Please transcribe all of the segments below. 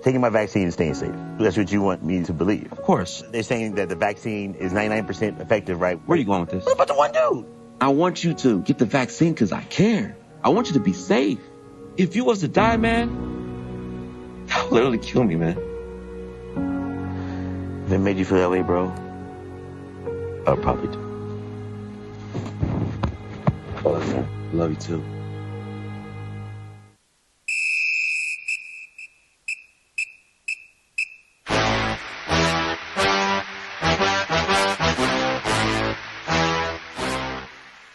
taking my vaccine and staying safe. That's what you want me to believe. Of course. They're saying that the vaccine is 99% effective, right? Where are you going with this? What about the one dude? I want you to get the vaccine because I care. I want you to be safe. If you was to die, man, that would literally kill me, man. If it made you feel that way, bro, I would probably do. Love you too.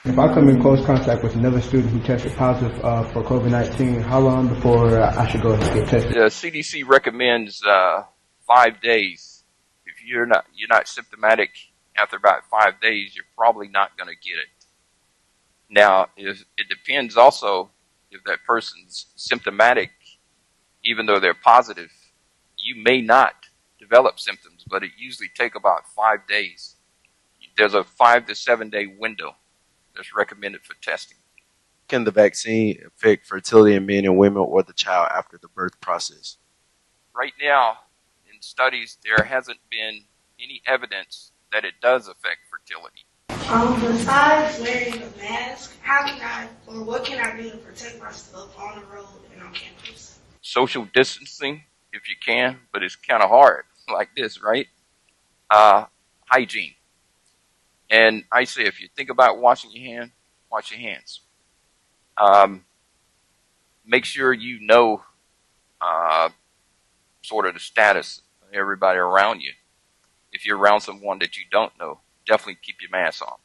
If I come in close contact with another student who tested positive for COVID-19, how long before I should go and get tested? The CDC recommends 5 days. If you're not symptomatic after about 5 days, you're probably not going to get it. Now, it depends also if that person's symptomatic, even though they're positive, you may not develop symptoms, but it usually take about 5 days. There's a 5 to 7 day window that's recommended for testing. Can the vaccine affect fertility in men and women or the child after the birth process? Right now, in studies, there hasn't been any evidence that it does affect fertility. Besides wearing a mask, what can I do to protect myself on the road and on campus? Social distancing, if you can, but it's kind of hard, like this, right? Hygiene. And I say, if you think about washing your hand, wash your hands. Make sure you know sort of the status of everybody around you. If you're around someone that you don't know, definitely keep your mask on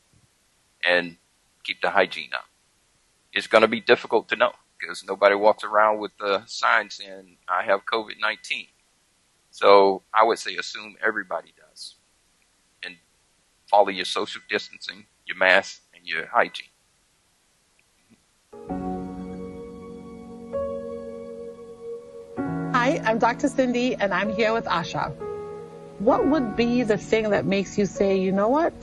and keep the hygiene up. It's going to be difficult to know because nobody walks around with the sign saying, I have COVID-19. So I would say assume everybody does. And follow your social distancing, your mask, and your hygiene. Hi, I'm Dr. Cindy, and I'm here with Asha. What would be the thing that makes you say, you know what,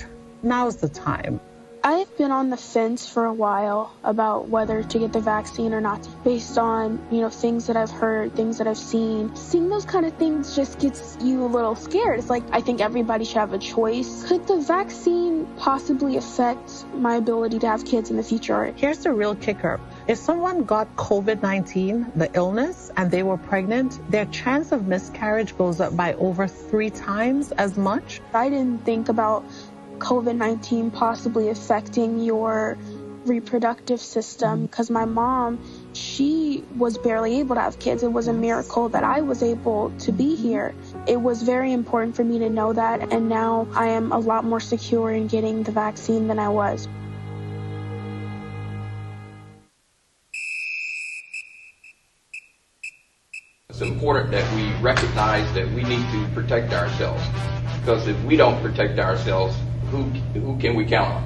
now's the time? I've been on the fence for a while about whether to get the vaccine or not, based on, things that I've heard, things that I've seen. Seeing those kind of things just gets you a little scared. It's like, I think everybody should have a choice. Could the vaccine possibly affect my ability to have kids in the future? Here's the real kicker. If someone got COVID-19, the illness, and they were pregnant, their chance of miscarriage goes up by over 3 times as much. I didn't think about COVID-19 possibly affecting your reproductive system because my mom, she was barely able to have kids. It was a miracle that I was able to be here. It was very important for me to know that, and now I am a lot more secure in getting the vaccine than I was. It's important that we recognize that we need to protect ourselves, because if we don't protect ourselves, who can we count on?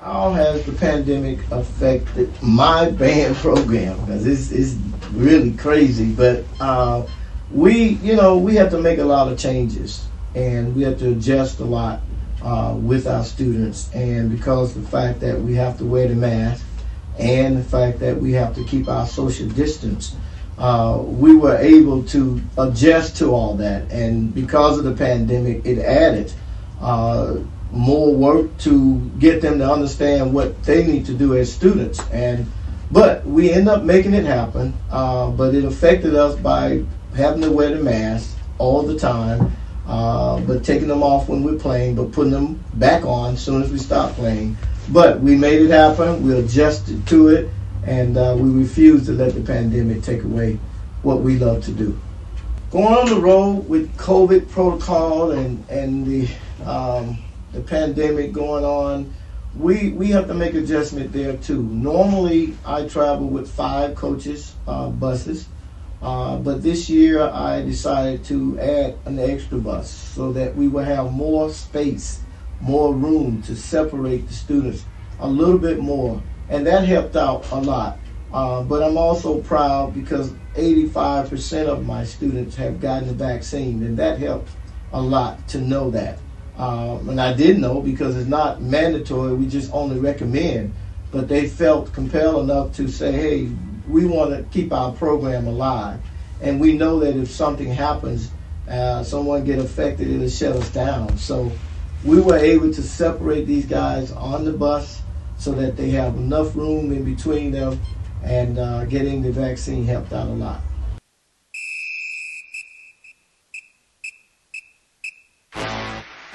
How has the pandemic affected my band program? Because it's really crazy, but we have to make a lot of changes, and we have to adjust a lot with our students. And because of the fact that we have to wear the mask, and the fact that we have to keep our social distance, we were able to adjust to all that. And because of the pandemic, it added more work to get them to understand what they need to do as students. But we end up making it happen. But it affected us by having to wear the mask all the time, but taking them off when we're playing, but putting them back on as soon as we stop playing. But we made it happen. We adjusted to it, and we refused to let the pandemic take away what we love to do. Going on the road with COVID protocol and the pandemic going on, we have to make adjustment there too. Normally, I travel with 5 coaches, buses, but this year I decided to add an extra bus so that we will have more space, more room to separate the students a little bit more, and that helped out a lot. But I'm also proud because 85% of my students have gotten the vaccine, and that helped a lot to know that. And I did know because it's not mandatory, we just only recommend, but they felt compelled enough to say, hey, we want to keep our program alive. And we know that if something happens, someone get affected, it'll shut us down. So we were able to separate these guys on the bus so that they have enough room in between them, and getting the vaccine helped out a lot.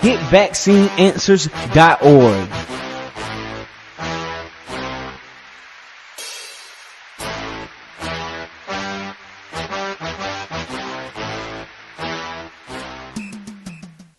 GetVaccineAnswers.org.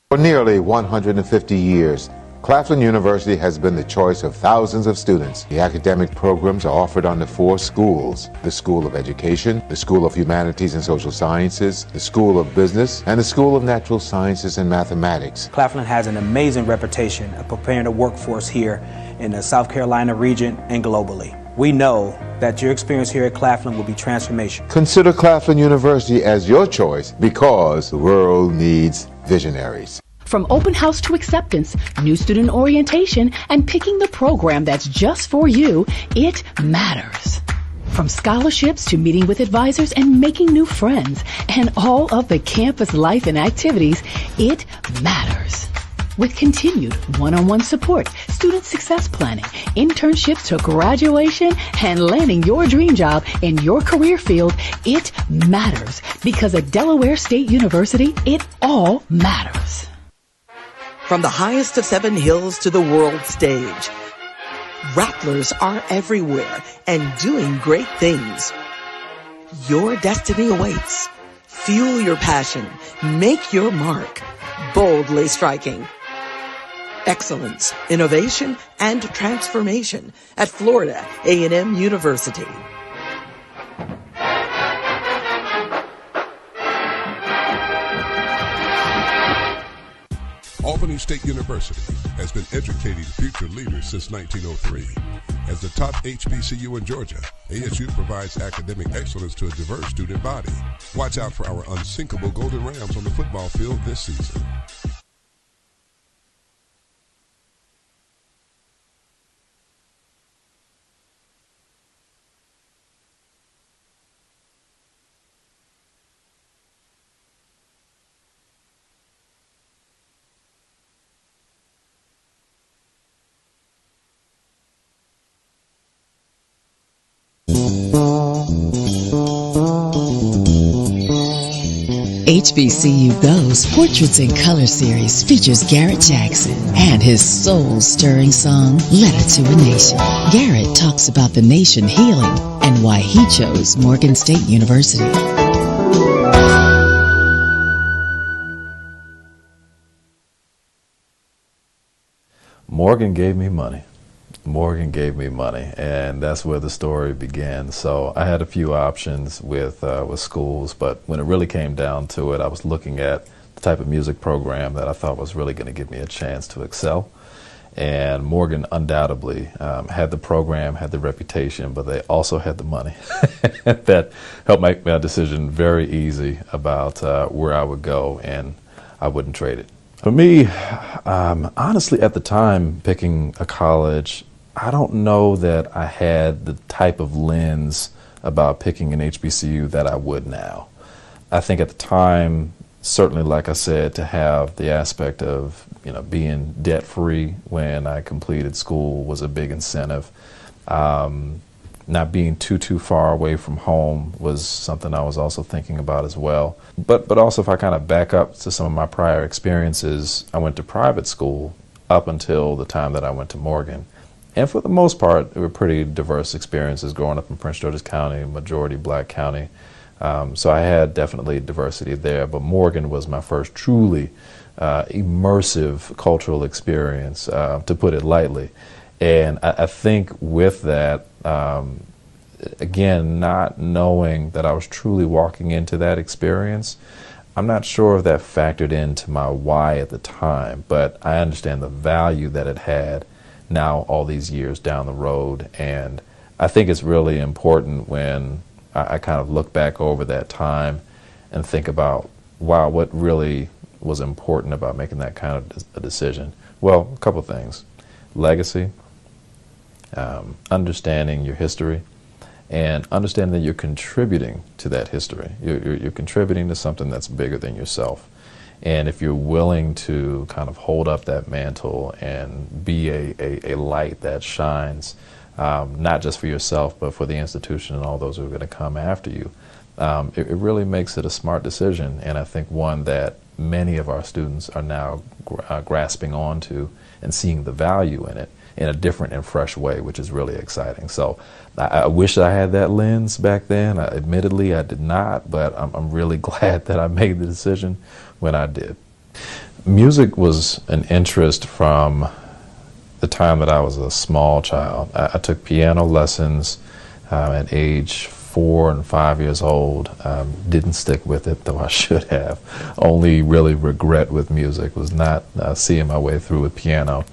For nearly 150 years, Claflin University has been the choice of thousands of students. The academic programs are offered under 4 schools: the School of Education, the School of Humanities and Social Sciences, the School of Business, and the School of Natural Sciences and Mathematics. Claflin has an amazing reputation of preparing the workforce here in the South Carolina region and globally. We know that your experience here at Claflin will be transformational. Consider Claflin University as your choice because the world needs visionaries. From open house to acceptance, new student orientation, and picking the program that's just for you, it matters. From scholarships to meeting with advisors and making new friends, and all of the campus life and activities, it matters. With continued one-on-one support, student success planning, internships to graduation, and landing your dream job in your career field, it matters. Because at Delaware State University, it all matters. From the highest of 7 hills to the world stage, Rattlers are everywhere and doing great things. Your destiny awaits. Fuel your passion. Make your mark. Boldly striking. Excellence, innovation, and transformation at Florida A&M University. Albany State University has been educating future leaders since 1903. As the top HBCU in Georgia, ASU provides academic excellence to a diverse student body. Watch out for our unsinkable Golden Rams on the football field this season. HBCU Go's Portraits in Color series features Garrett Jackson and his soul-stirring song, Letter to a Nation. Garrett talks about the nation healing and why he chose Morgan State University. Morgan gave me money. Morgan gave me money, and that's where the story began. So I had a few options with schools, but when it really came down to it, I was looking at the type of music program that I thought was really going to give me a chance to excel. And Morgan undoubtedly had the program, had the reputation, but they also had the money. That helped make my decision very easy about where I would go, and I wouldn't trade it. For me, honestly, at the time, picking a college, I don't know that I had the type of lens about picking an HBCU that I would now. I think at the time, certainly, like I said, to have the aspect of being debt-free when I completed school was a big incentive. Not being too far away from home was something I was also thinking about as well. But also, if I kind of back up to some of my prior experiences, I went to private school up until the time that I went to Morgan. And for the most part, they were pretty diverse experiences growing up in Prince George's County, majority black county. So I had definitely diversity there, but Morgan was my first truly immersive cultural experience, to put it lightly. And I think with that, again, not knowing that I was truly walking into that experience, I'm not sure if that factored into my why at the time, but I understand the value that it had now all these years down the road. And I think it's really important when I kind of look back over that time and think about, wow, what really was important about making that kind of a decision? Well, a couple things. Legacy, understanding your history, and understanding that you're contributing to that history. You're contributing to something that's bigger than yourself. And if you're willing to kind of hold up that mantle and be a light that shines, not just for yourself, but for the institution and all those who are going to come after you, it really makes it a smart decision, and I think one that many of our students are now grasping onto and seeing the value in it in a different and fresh way, which is really exciting. So I wish I had that lens back then. Admittedly, I did not, but I'm really glad that I made the decision when I did. Music was an interest from the time that I was a small child. I took piano lessons at age 4 and 5 years old. Didn't stick with it, though I should have. Only really regret with music was not seeing my way through with piano,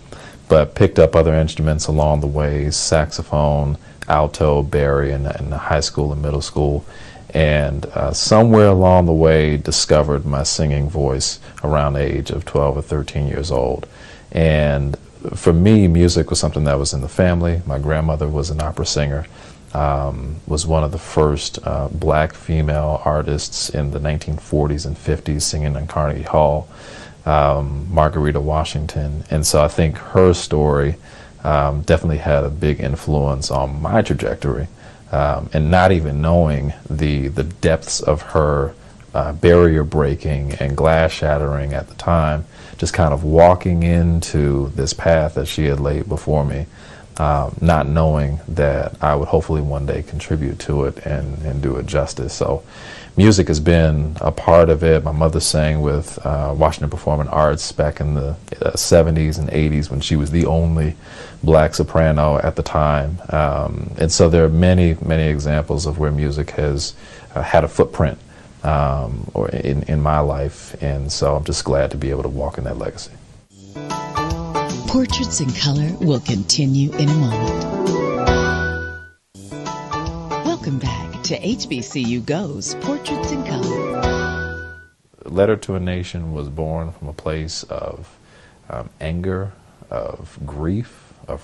but picked up other instruments along the way: saxophone, alto, bari in high school and middle school, and somewhere along the way discovered my singing voice around the age of 12 or 13 years old. And for me, music was something that was in the family. My grandmother was an opera singer, was one of the first black female artists in the 1940s and 50s singing in Carnegie Hall, Margarita Washington. And so I think her story definitely had a big influence on my trajectory, and not even knowing the depths of her barrier breaking and glass shattering at the time, just kind of walking into this path that she had laid before me, not knowing that I would hopefully one day contribute to it and do it justice. So music has been a part of it. My mother sang with Washington Performing Arts back in the 70s and 80s when she was the only black soprano at the time. And so there are many, many examples of where music has had a footprint or in my life. And so I'm just glad to be able to walk in that legacy. Portraits in Color will continue in a moment. Welcome back to HBCU Go's Portraits in Color. Letter to a Nation was born from a place of anger, of grief, of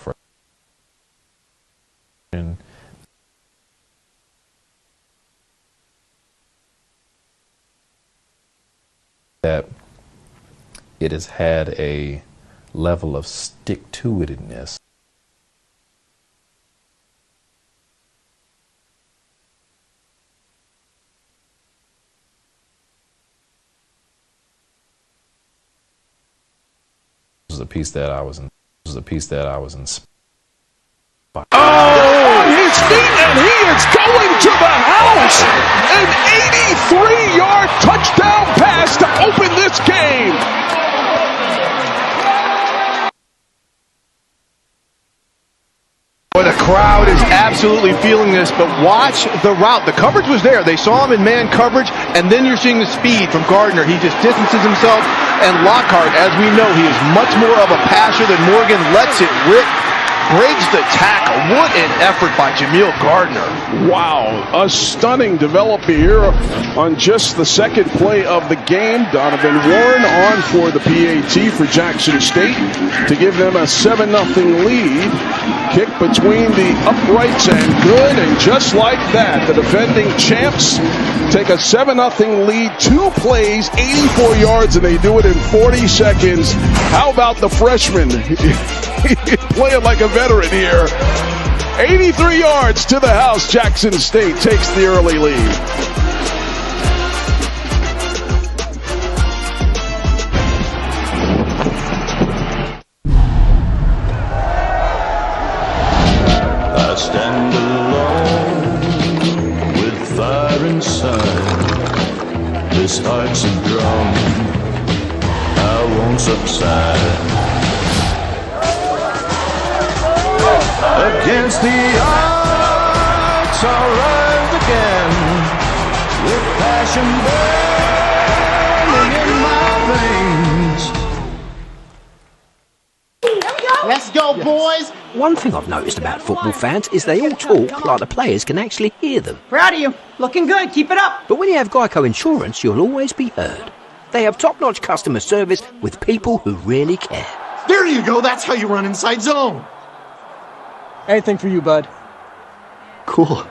frustration. That it has had a level of stick-to-itedness. This is a piece that I was in. This is a piece that I was inspired. On his feet, and he is going to the house. An 83-yard touchdown pass to open this game. The crowd is absolutely feeling this, but watch the route. The coverage was there. They saw him in man coverage, and then you're seeing the speed from Gardner. He just distances himself, and Lockhart, as we know, he is much more of a passer than Morgan. Lets it rip, breaks the tackle. What an effort by Jameel Gardner. Wow, a stunning development here on just the second play of the game. Donovan Warren on for the PAT for Jackson State to give them a 7-0 lead. Kick between the uprights and good, and just like that, the defending champs take a 7-0 lead, 2 plays, 84 yards, and they do it in 40 seconds. How about the freshman? Playing like a veteran here. 83 yards to the house. Jackson State takes the early lead. I stand alone with fire inside. This heart's a drum, I won't subside. Yes, the arts are rise again with passion burning in my veins. Let's go, boys! One thing I've noticed about football fans is they all talk like the players can actually hear them. Proud of you. Looking good. Keep it up. But when you have Geico Insurance, you'll always be heard. They have top-notch customer service with people who really care. There you go. That's how you run inside zone. Anything for you, bud. Cool.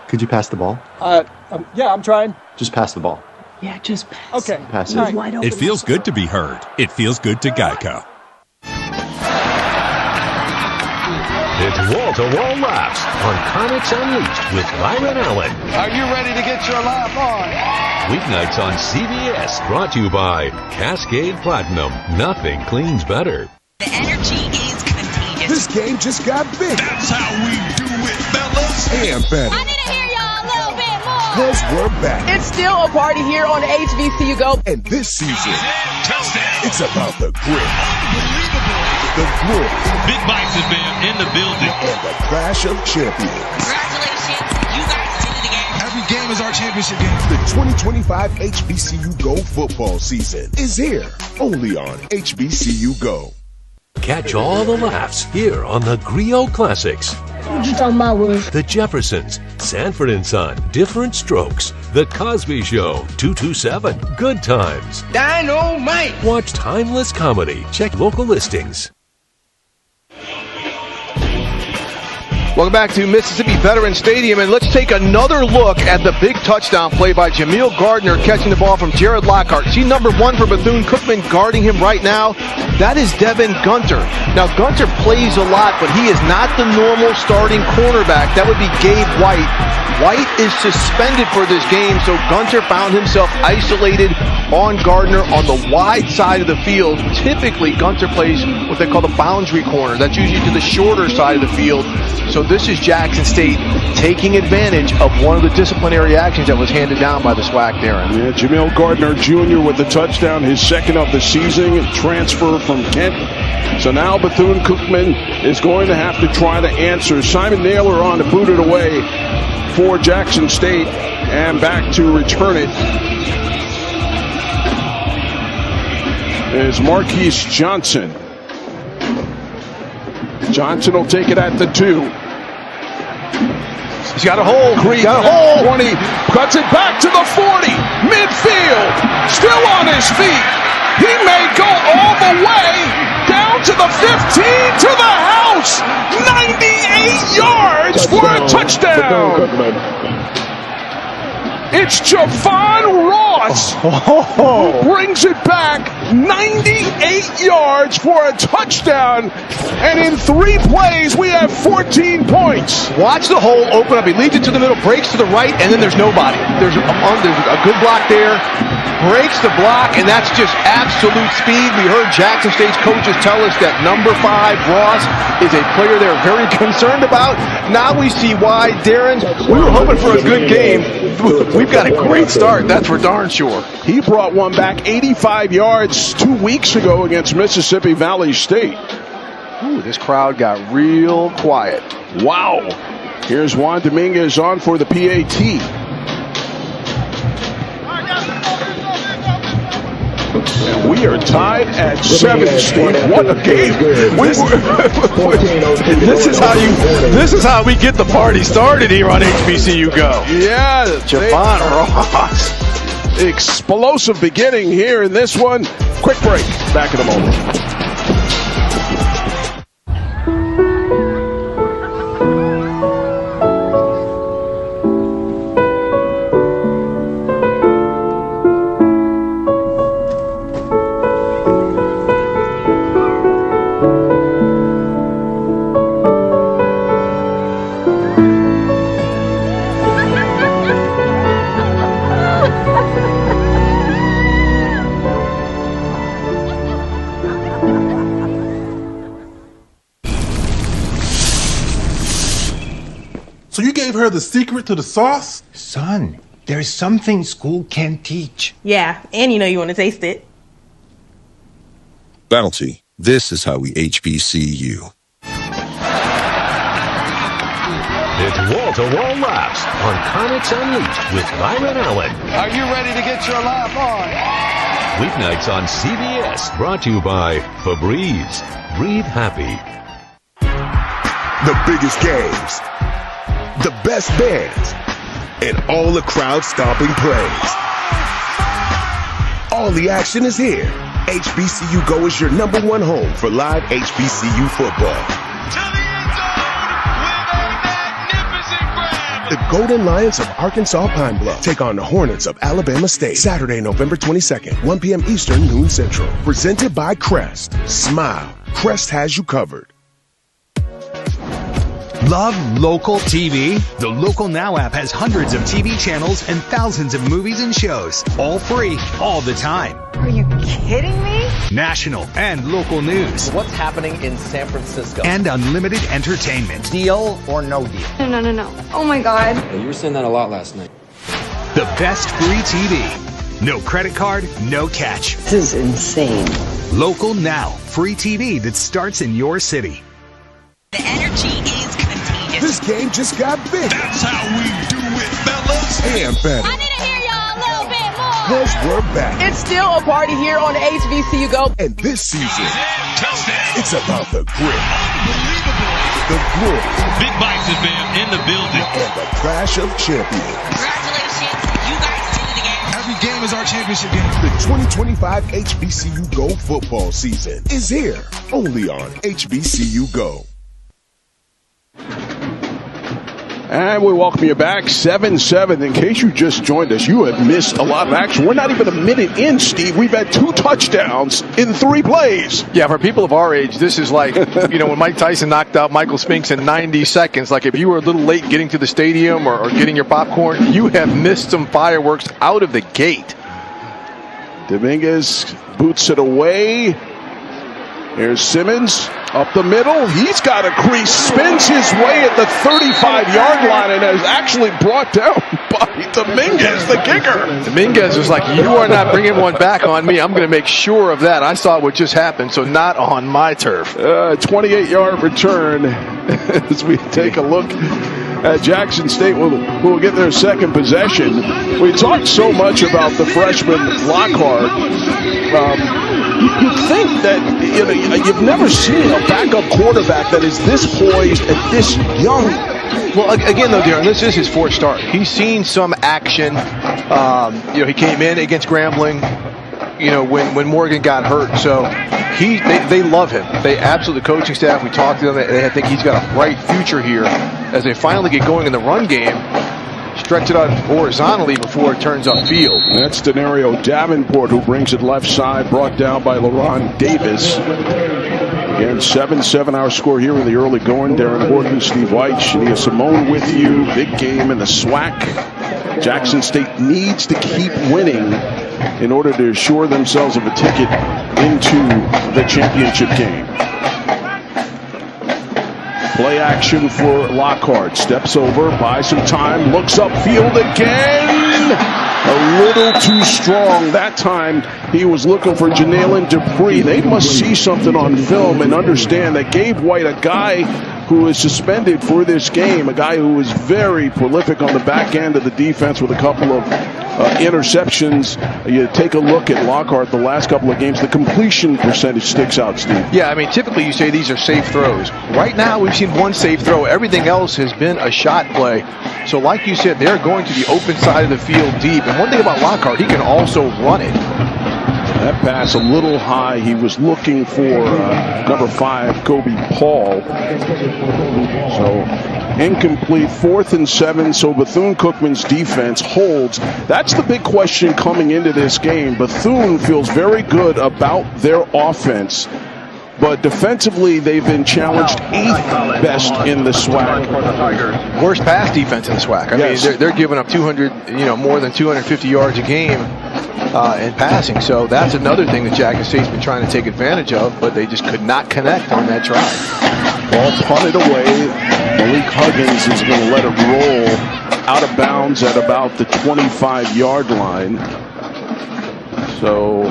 Could you pass the ball? Yeah, I'm trying. Just pass the ball. Yeah, just pass. Okay. Pass it. It feels good to be heard. It feels good to Geico. It's wall-to-wall laughs on Comics Unleashed with Byron Allen. Are you ready to get your laugh on? Weeknights on CBS, brought to you by Cascade Platinum. Nothing cleans better. The energy is contagious. This game just got big. That's how we do it, fellas. And better. I need to hear y'all a little bit more. Because we're back. It's still a party here on HBCU Go. And this season, it's about the grit. The grit. Big Bites has been in the building. And the clash of champions. Congratulations. You guys did it again. Every game is our championship game. The 2025 HBCU Go football season is here. Only on HBCU Go. Catch all the laughs here on the Griot Classics. What you talking about, Will? The Jeffersons, Sanford and Son, Different Strokes, The Cosby Show, 227, Good Times. Dynamite! Watch timeless comedy. Check local listings. Welcome back to Mississippi Veterans Stadium, and let's take another look at the big touchdown play by Jameel Gardner catching the ball from Jared Lockhart. See number 1 for Bethune-Cookman guarding him right now? That is Devin Gunter. Now, Gunter plays a lot, but he is not the normal starting cornerback. That would be Gabe White. White is suspended for this game, so Gunter found himself isolated on Gardner on the wide side of the field. Typically, Gunter plays what they call the boundary corner. That's usually to the shorter side of the field. So this is Jackson State taking advantage of one of the disciplinary actions that was handed down by the SWAC, Darren. Yeah, Jameel Gardner Jr. with the touchdown, his second of the season, transfer from Kent. So now Bethune-Cookman is going to have to try to answer. Simon Naylor on to boot it away for Jackson State, and back to return it is Marquise Johnson. Johnson will take it at the 2. He's got a hole. Creed got a hole. 20, cuts it back to the 40. Midfield, still on his feet. He may go all the way down to the 15, to the house. 98 yards for a touchdown. It's Javon Ross who brings it back 98 yards for a touchdown. And in 3 plays, we have 14 points. Watch the hole open up. He leads it to the middle, breaks to the right, and then there's nobody. There's a good block there. Breaks the block, and that's just absolute speed. We heard Jackson State's coaches tell us that number 5, Ross, is a player they're very concerned about. Now we see why. Darren, we were hoping for a good game. We've got a great start, that's for darn sure. He brought one back 85 yards 2 weeks ago against Mississippi Valley State. Ooh, this crowd got real quiet. Wow. Here's Juan Dominguez on for the PAT. And we are tied at 7, Steve. What a game. This is how we get the party started here on HBCU Go. Yeah. Javon Ross. Explosive beginning here in this one. Quick break. Back in a moment. So you gave her the secret to the sauce? Son, there's something school can't teach. Yeah, and you know you want to taste it. Battle T, this is how we HBCU. It's wall-to-wall laughs on Comics Unleashed with Byron Allen. Are you ready to get your laugh on? Weeknights on CBS, brought to you by Febreze. Breathe happy. The biggest games, the best bands, and all the crowd-stomping plays. All the action is here. HBCU Go is your #1 home for live HBCU football. The Golden Lions of Arkansas Pine Bluff take on the Hornets of Alabama State. Saturday, November 22nd, 1 p.m. Eastern, noon Central. Presented by Crest. Smile. Crest has you covered. Love local TV? The Local Now app has hundreds of TV channels and thousands of movies and shows. All free, all the time. Are you kidding me? National and local news. What's happening in San Francisco? And unlimited entertainment. Deal or no deal? No. Oh my God. Yeah, you were saying that a lot last night. The best free TV. No credit card, no catch. This is insane. Local Now. Free TV that starts in your city. The energy is contagious. This game just got bigger. That's how we do it, fellas. And better. I need to hear y'all a little bit more. Because we're back. It's still a party here on HBCU Go. And this season, Touchdown. it's about the grit. Unbelievable. The glory. Big Bison fam in the building. And the clash of champions. Congratulations. You guys did it again. Every game is our championship game. The 2025 HBCU Go football season is here. Only on HBCU Go. And we welcome you back, 7-7. In case you just joined us, you have missed a lot of action. We're not even a minute in, Steve. We've had 2 touchdowns in 3 plays. Yeah, for people of our age, this is like, when Mike Tyson knocked out Michael Spinks in 90 seconds. Like, if you were a little late getting to the stadium or getting your popcorn, you have missed some fireworks out of the gate. Dominguez boots it away. Here's Simmons up the middle. He's got a crease, spins his way at the 35-yard line, and is actually brought down by Dominguez, the kicker. Dominguez was like, you are not bringing one back on me. I'm going to make sure of that. I saw what just happened, so not on my turf. 28-yard return as we take a look at Jackson State, who will get their second possession. We talked so much about the freshman Lockhart. You'd think that you've never seen a backup quarterback that is this poised and this young. Well, again, though, Darren, this is his 4th start. He's seen some action. He came in against Grambling, when Morgan got hurt. So they love him. They absolutely, the coaching staff, we talked to them. They think he's got a bright future here as they finally get going in the run game. Stretch it out horizontally before it turns upfield. That's Denario Davenport who brings it left side, brought down by LaRon Davis. Again, 7-7 our score here in the early going. Darren Horton, Steve White, Shania Simone with you. Big game in the SWAC. Jackson State needs to keep winning in order to assure themselves of a ticket into the championship game. Play action for Lockhart. Steps over, buys some time, looks upfield again. A little too strong. That time he was looking for Janalen Dupree. They must see something on film and understand that Gabe White, a guy who is suspended for this game, a guy who was very prolific on the back end of the defense with a couple of interceptions. You take a look at Lockhart the last couple of games, the completion percentage sticks out, Steve. Yeah, I mean, typically you say these are safe throws. Right now we've seen one safe throw. Everything else has been a shot play. So like you said, they're going to the open side of the field deep. And one thing about Lockhart, he can also run it. That pass a little high. He was looking for number 5, Kobe Paul. So incomplete, 4th and 7. So Bethune-Cookman's defense holds. That's the big question coming into this game. Bethune feels very good about their offense, but defensively they've been challenged 8th best in the SWAC. Worst pass defense in the SWAC. I mean, they're giving up 200, more than 250 yards a game in passing. So that's another thing that Jackson State's been trying to take advantage of, but they just could not connect on that drive. Ball punted away. Malik Huggins is going to let it roll out of bounds at about the 25-yard line. So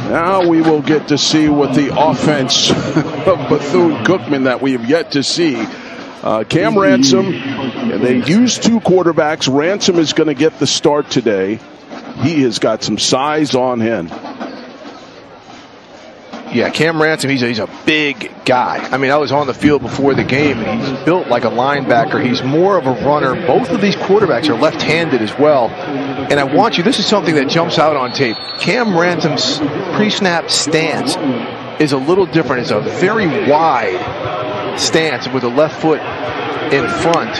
now we will get to see what the offense of Bethune-Cookman that we have yet to see Cam Ransom, and they use two quarterbacks. Ransom is going to get the start today. He has got some size on him. Yeah, Cam Ransom, he's a big guy. I mean, I was on the field before the game, and he's built like a linebacker. He's more of a runner. Both of these quarterbacks are left-handed as well. And I want you, this is something that jumps out on tape. Cam Ransom's pre-snap stance is a little different. It's a very wide stance with the left foot in front.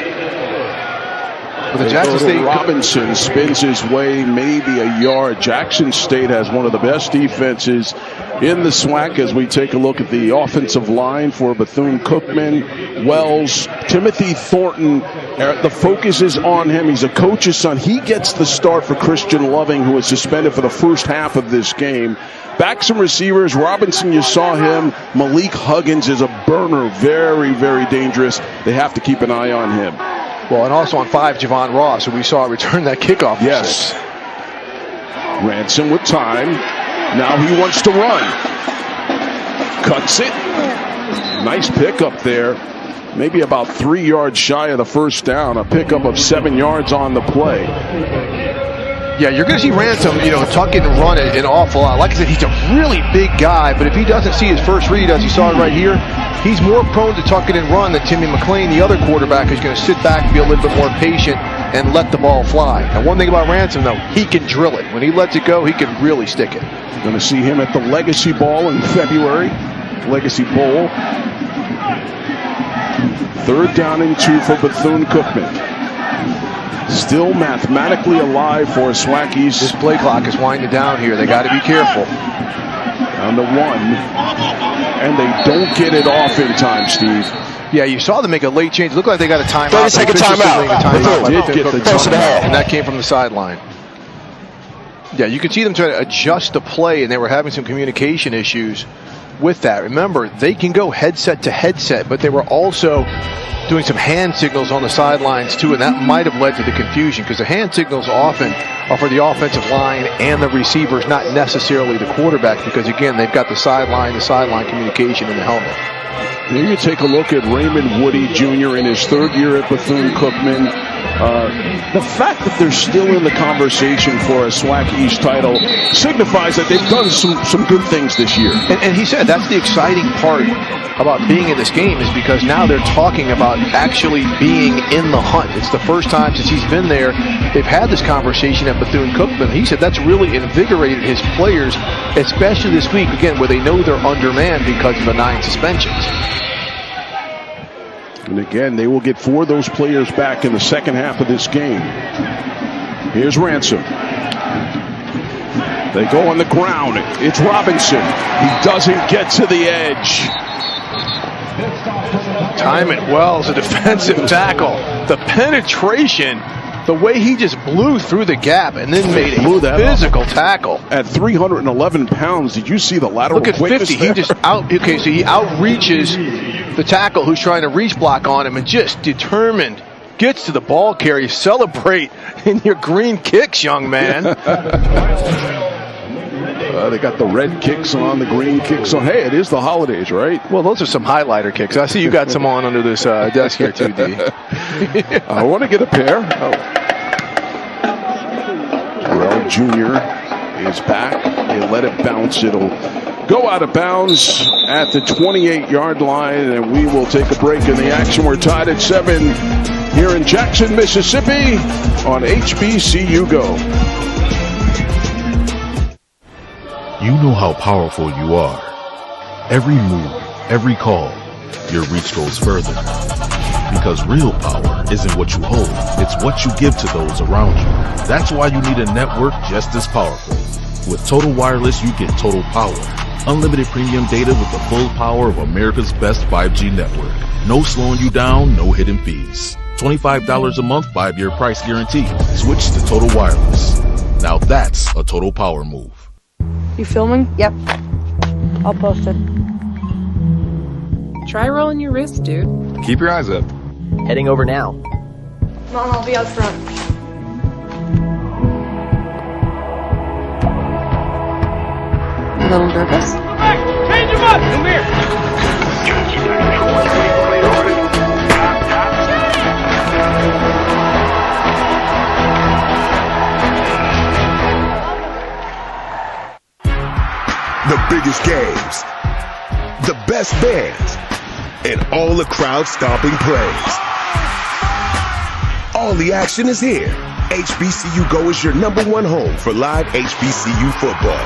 The Jackson State Robinson spins his way maybe a yard. Jackson State has one of the best defenses in the SWAC as we take a look at the offensive line for Bethune-Cookman. Wells, Timothy Thornton, the focus is on him. He's a coach's son. He gets the start for Christian Loving, who was suspended for the first half of this game. Backs and receivers, Robinson, you saw him. Malik Huggins is a burner, very, very dangerous. They have to keep an eye on him. Well, and also on 5, Javon Ross, who we saw return that kickoff. Yes. Ransom with time. Now he wants to run. Cuts it. Nice pickup there. Maybe about 3 yards shy of the first down. A pickup of 7 yards on the play. Yeah, you're going to see Ransom, tuck it and run it an awful lot. Like I said, he's a really big guy, but if he doesn't see his first read, as you saw it right here, he's more prone to tuck it and run than Timmy McLean, the other quarterback, who's going to sit back and be a little bit more patient and let the ball fly. And one thing about Ransom, though, he can drill it. When he lets it go, he can really stick it. Going to see him at the Legacy Ball in February. Legacy Bowl. 3rd down and 2 for Bethune-Cookman. Still mathematically alive for SWAC East. This play clock is winding down here. They got to be careful. On the 1. And they don't get it off in time, Steve. Yeah, you saw them make a late change. It looked like they got a timeout. 30-second timeout. They did get the timeout. And that came from the sideline. Yeah, you could see them try to adjust the play, and they were having some communication issues with that. Remember, they can go headset to headset, but they were also doing some hand signals on the sidelines too, and that might have led to the confusion, because the hand signals often are for the offensive line and the receivers, not necessarily the quarterback, because again, they've got the sideline communication in the helmet. Here you take a look at Raymond Woody Jr. in his 3rd year at Bethune-Cookman. The fact that they're still in the conversation for a SWAC East title signifies that they've done some good things this year. And he said that's the exciting part about being in this game, is because now they're talking about actually being in the hunt. It's the first time since he's been there they've had this conversation at Bethune-Cookman. He said that's really invigorated his players, especially this week, again, where they know they're undermanned because of the 9 suspensions. And again, they will get 4 of those players back in the second half of this game. Here's Ransom. They go on the ground. It's Robinson. He doesn't get to the edge. Time it well as a defensive tackle. The penetration, the way he just blew through the gap and then made a physical tackle. At 311 pounds, did you see the lateral quickness? Look at 50. There? He just so he outreaches the tackle who's trying to reach block on him, and just determined, gets to the ball carrier. Celebrate in your green kicks, young man. They got the red kicks on, the green kicks on. Hey, it is the holidays, right? Well, those are some highlighter kicks. I see you got some on under this desk here, too, D. I want to get a pair. Terrell Jr. is back. They let it bounce. It'll go out of bounds at the 28-yard line, and we will take a break in the action. We're tied at 7 here in Jackson, Mississippi on HBCU Go. You know how powerful you are. Every move, every call, your reach goes further. Because real power isn't what you hold, it's what you give to those around you. That's why you need a network just as powerful. With Total Wireless, you get total power. Unlimited premium data with the full power of America's best 5G network. No slowing you down, no hidden fees. $25 a month, 5-year price guarantee. Switch to Total Wireless. Now that's a total power move. You filming? Yep. I'll post it. Try rolling your wrist, dude. Keep your eyes up. Heading over now. Mom, I'll be out front. A little nervous. Hey, change him up! Come here! biggest games, the best bands, and all the crowd-stomping plays. All the action is here. HBCU Go is your #1 home for live HBCU football.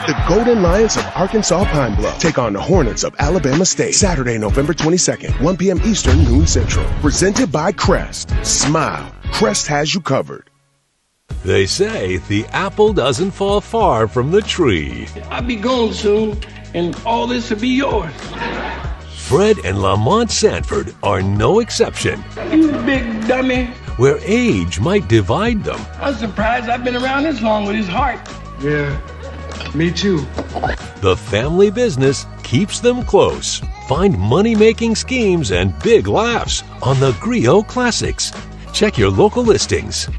The Golden Lions of Arkansas Pine Bluff take on the Hornets of Alabama State. Saturday, November 22nd, 1 p.m. Eastern, noon Central. Presented by Crest. Smile. Crest has you covered. They say the apple doesn't fall far from the tree. I'll be gone soon, and all this will be yours. Fred and Lamont Sanford are no exception. You big dummy. Where age might divide them. I'm surprised I've been around this long with his heart. Yeah. Me too. The family business keeps them close. Find money-making schemes and big laughs on the Griot Classics. Check your local listings.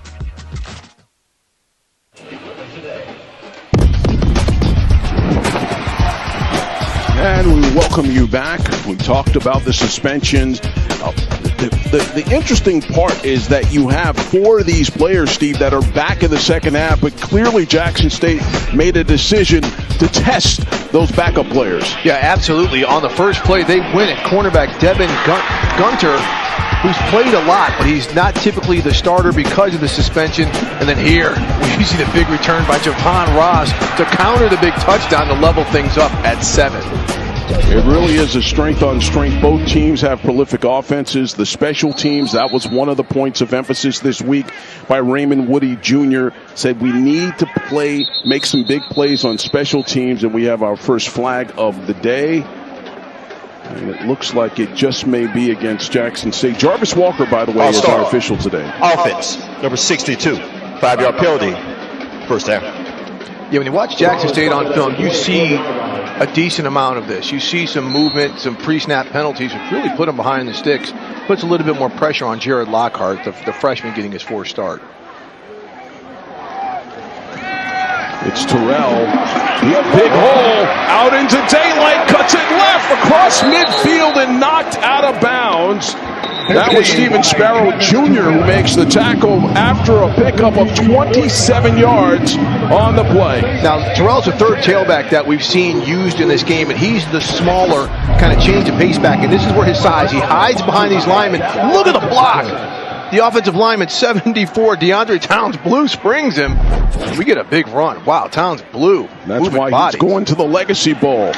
And we welcome you back. We talked about the suspensions. The interesting part is that you have 4 of these players, Steve, that are back in the second half, but clearly Jackson State made a decision to test those backup players. Yeah, absolutely. On the first play, they win it. Cornerback Devin Gunter, who's played a lot, but he's not typically the starter because of the suspension. And then here, we see the big return by Javon Ross to counter the big touchdown to level things up at 7. It really is a strength on strength. Both teams have prolific offenses. The special teams, that was one of the points of emphasis this week by Raymond Woody Jr. Said we need to make some big plays on special teams, and we have our first flag of the day. And it looks like it just may be against Jackson State. Jarvis Walker, by the way, is our official today. Offense, number 62, 5-yard penalty, first down. Yeah, when you watch Jackson State on film, you see a decent amount of this. You see some movement, some pre-snap penalties, which really put him behind the sticks. Puts a little bit more pressure on Jared Lockhart, the freshman getting his 4th start. It's Terrell. Big hole out into daylight, cuts it left across midfield and knocked out of bounds. That was Stephen Sparrow Jr. who makes the tackle after a pickup of 27 yards on the play. Now, Terrell's the 3rd tailback that we've seen used in this game, and he's the smaller kind of change of pace back, and this is where his size. He hides behind these linemen. Look at the block. The offensive lineman, 74, DeAndre Towns Blue springs him. We get a big run. Wow, Towns Blue. That's why he's going to the Legacy Bowl.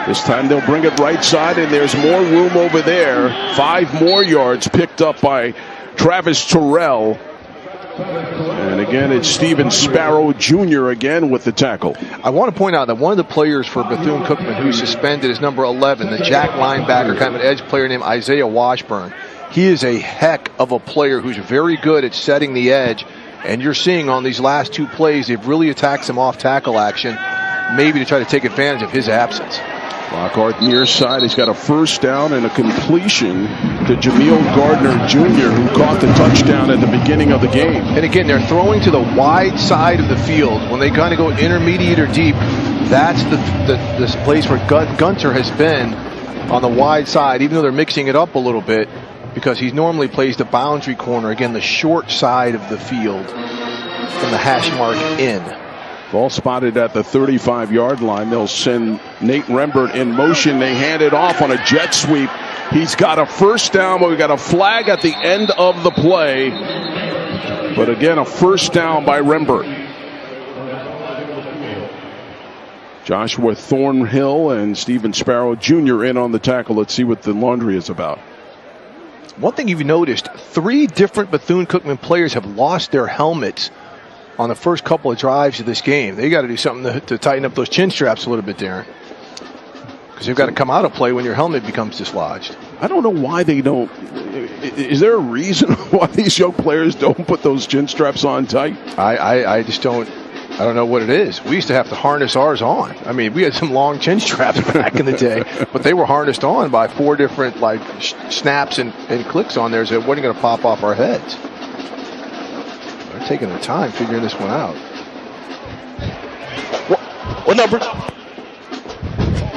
This time they'll bring it right side, and there's more room over there. 5 more yards picked up by Travis Terrell. And again, it's Stephen Sparrow Jr. again with the tackle. I want to point out that one of the players for Bethune-Cookman who's suspended is number 11, the Jack linebacker, kind of an edge player named Isaiah Washburn. He is a heck of a player who's very good at setting the edge. And you're seeing on these last 2 plays, they've really attacked some off-tackle action, maybe to try to take advantage of his absence. Lockhart near side. He's got a first down and a completion to Jameel Gardner Jr., who caught the touchdown at the beginning of the game. And again, they're throwing to the wide side of the field. When they kind of go intermediate or deep, that's the place where Gunter has been on the wide side, even though they're mixing it up a little bit, because he normally plays the boundary corner, again, the short side of the field from the hash mark in. Ball spotted at the 35-yard line. They'll send Nate Rembert in motion. They hand it off on a jet sweep. He's got a first down, but we got a flag at the end of the play. But again, a first down by Rembert. Joshua Thornhill and Stephen Sparrow Jr. in on the tackle. Let's see what the laundry is about. One thing you've noticed, 3 different Bethune-Cookman players have lost their helmets on the first couple of drives of this game. They got to do something to tighten up those chin straps a little bit, Darren. Because you've got to come out of play when your helmet becomes dislodged. I don't know why they don't. Is there a reason why these young players don't put those chin straps on tight? I just don't. I don't know what it is. We used to have to harness ours on. I mean, we had some long chin straps back in the day, but they were harnessed on by 4 different snaps and clicks on there, so it wasn't going to pop off our heads. They're taking their time figuring this one out. What number?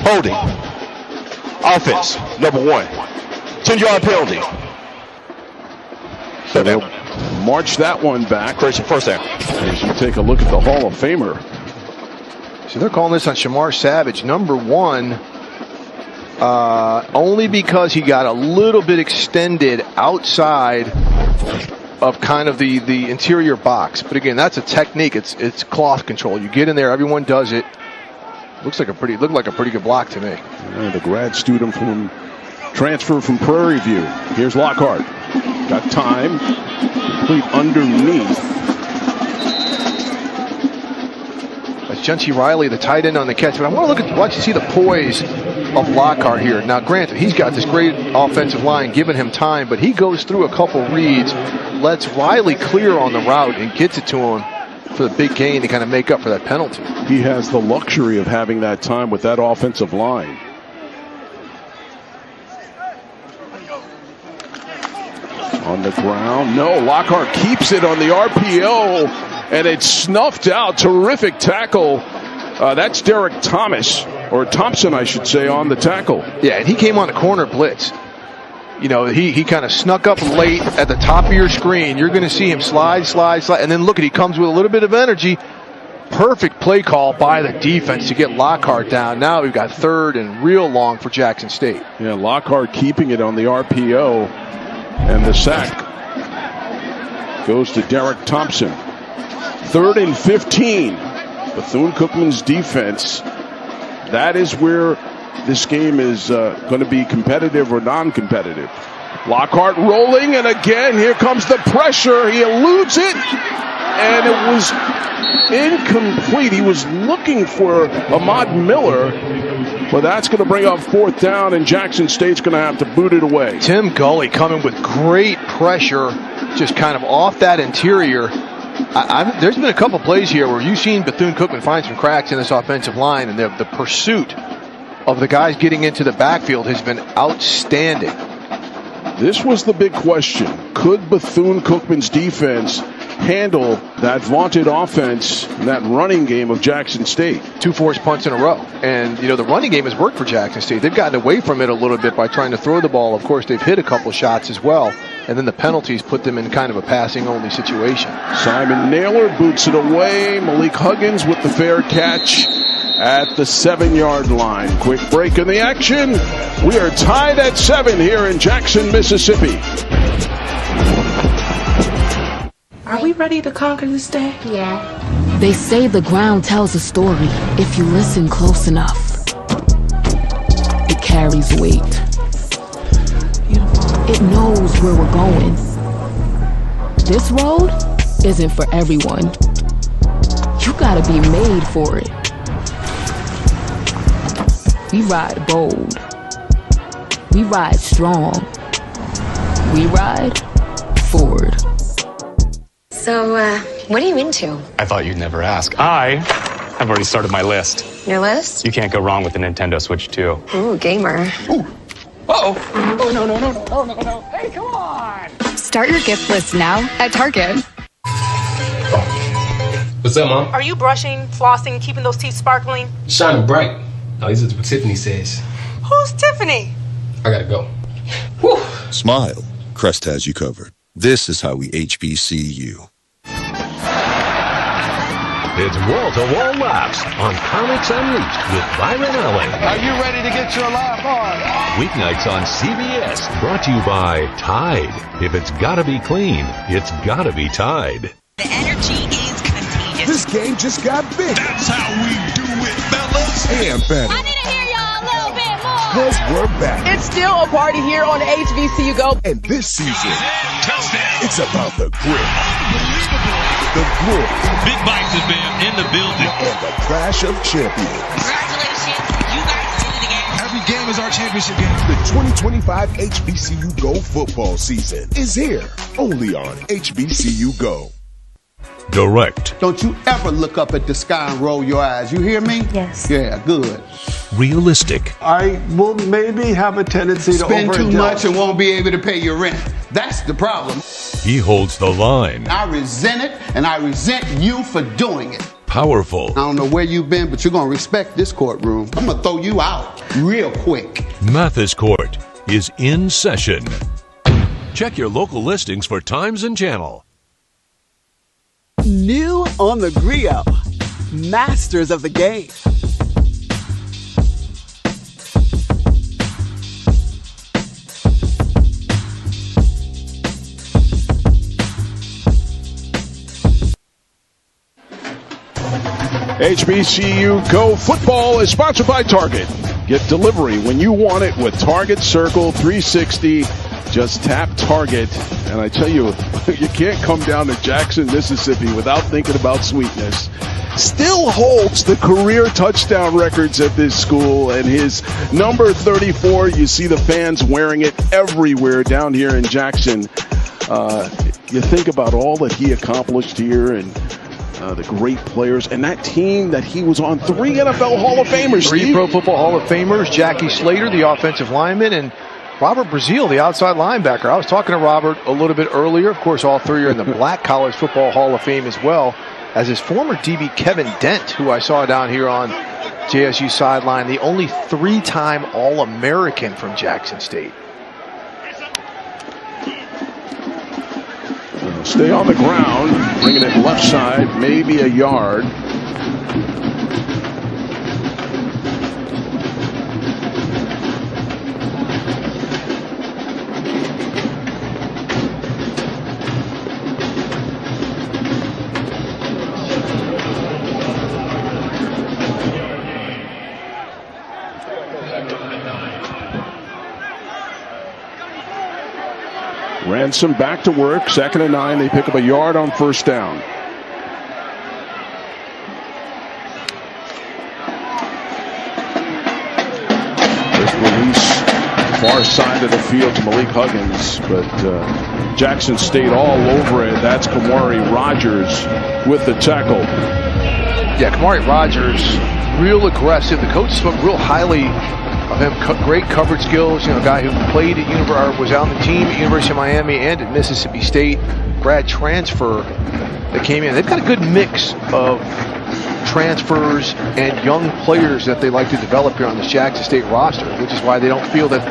Holding. Offense, number 1. 10-yard penalty. So they'll march that one back. First down. As you take a look at the Hall of Famer. So they're calling this on Shamar Savage, number 1, only because he got a little bit extended outside of kind of the interior box. But again, that's a technique. It's cloth control. You get in there, everyone does it. Looked like a pretty good block to me. And the grad student from transfer from Prairie View. Here's Lockhart. Got time. Complete underneath. That's Juncie Riley, the tight end on the catch. But I want to watch and see the poise of Lockhart here. Now, granted, he's got this great offensive line giving him time, but he goes through a couple reads, lets Riley clear on the route, and gets it to him for the big gain to kind of make up for that penalty. He has the luxury of having that time with that offensive line. On the ground. No, Lockhart keeps it on the RPO, and it's snuffed out. Terrific tackle. That's Derek Thomas, or Thompson, I should say, on the tackle. Yeah, and he came on a corner blitz. You know, he kind of snuck up late at the top of your screen. You're going to see him slide, and then look at he comes with a little bit of energy. Perfect play call by the defense to get Lockhart down. Now we've got 3rd and real long for Jackson State. Yeah, Lockhart keeping it on the RPO, and the sack goes to Derek Thompson. 3rd and 15. Bethune-Cookman's defense. That is where this game is going to be competitive or non-competitive. Lockhart rolling, and again, here comes the pressure. He eludes it, and it was incomplete. He was looking for Ahmad Miller, but that's going to bring up 4th down, and Jackson State's going to have to boot it away. Tim Gully coming with great pressure, just kind of off that interior. There's been a couple plays here where you've seen Bethune-Cookman find some cracks in this offensive line, and the pursuit of the guys getting into the backfield has been outstanding. This was the big question. Could Bethune-Cookman's defense handle that vaunted offense and that running game of Jackson State? 2 forced punts in a row. And, you know, the running game has worked for Jackson State. They've gotten away from it a little bit by trying to throw the ball. Of course, they've hit a couple shots as well. And then the penalties put them in kind of a passing-only situation. Simon Naylor boots it away. Malik Huggins with the fair catch at the 7-yard line. Quick break in the action. We are tied at 7 here in Jackson, Mississippi. Are we ready to conquer this day? Yeah. They say the ground tells a story if you listen close enough. It carries weight. It knows where we're going. This road isn't for everyone. You gotta be made for it. We ride bold. We ride strong. We ride forward. So, what are you into? I thought you'd never ask. I have already started my list. Your list? You can't go wrong with the Nintendo Switch 2. Ooh, gamer. Ooh. Uh-oh. Oh, no. Hey, come on! Start your gift list now at Target. What's up, Mom? Are you brushing, flossing, keeping those teeth sparkling? Shining bright. At least it's what Tiffany says. Who's Tiffany? I gotta go. Whew. Smile. Crest has you covered. This is how we HBCU. It's wall-to-wall laughs on Comics Unleashed with Byron Allen. Are you ready to get your laugh on? Weeknights on CBS, brought to you by Tide. If it's gotta be clean, it's gotta be Tide. The energy is contagious. This game just got big. That's how we do it, fellas. And better. I need to hear y'all a little bit more. Because we're back. It's still a party here on HBCU Go. And this season, Touchdown. it's about the grit. The grit. Big Bites has been in the building. And the clash of champions. Congratulations. You guys did it again. Every game is our championship game. The 2025 HBCU Go football season is here. Only on HBCU Go. Direct. Don't you ever look up at the sky and roll your eyes. You hear me? Yes. Yeah, good. Realistic. I will maybe have a tendency to Spend too overindulge. much and won't be able to pay your rent. That's the problem. He holds the line. I resent it, and I resent you for doing it. Powerful. I don't know where you've been, but you're going to respect this courtroom. I'm going to throw you out real quick. Mathis Court is in session. Check your local listings for times and channel. New on the Griot, masters of the game. HBCU Go Football is sponsored by Target. Get delivery when you want it with Target Circle 360. Just tap Target. And I tell you, you can't come down to Jackson, Mississippi without thinking about sweetness. Still holds the career touchdown records at this school, and his number 34, you see the fans wearing it everywhere down here in Jackson. You think about all that he accomplished here and the great players, and that team that he was on, 3 NFL Hall of Famers. 3 Pro Football Hall of Famers, Jackie Slater, the offensive lineman, and Robert Brazile, the outside linebacker. I was talking to Robert a little bit earlier. Of course, all 3 are in the Black College Football Hall of Fame as well, as his former DB Kevin Dent, who I saw down here on JSU sideline, the only 3-time All-American from Jackson State. Stay on the ground, bringing it left side, maybe a yard. Ransom back to work, 2nd and 9. They pick up a yard on 1st down. This release, far side of the field to Malik Huggins, but Jackson State all over it. That's Kamari Rogers with the tackle. Yeah, Kamari Rogers, real aggressive. The coach spoke real highly of him. Great coverage skills. You know, a guy who played at was on the team at University of Miami and at Mississippi State. Grad transfer that came in. They've got a good mix of transfers and young players that they like to develop here on this Jackson State roster, which is why they don't feel that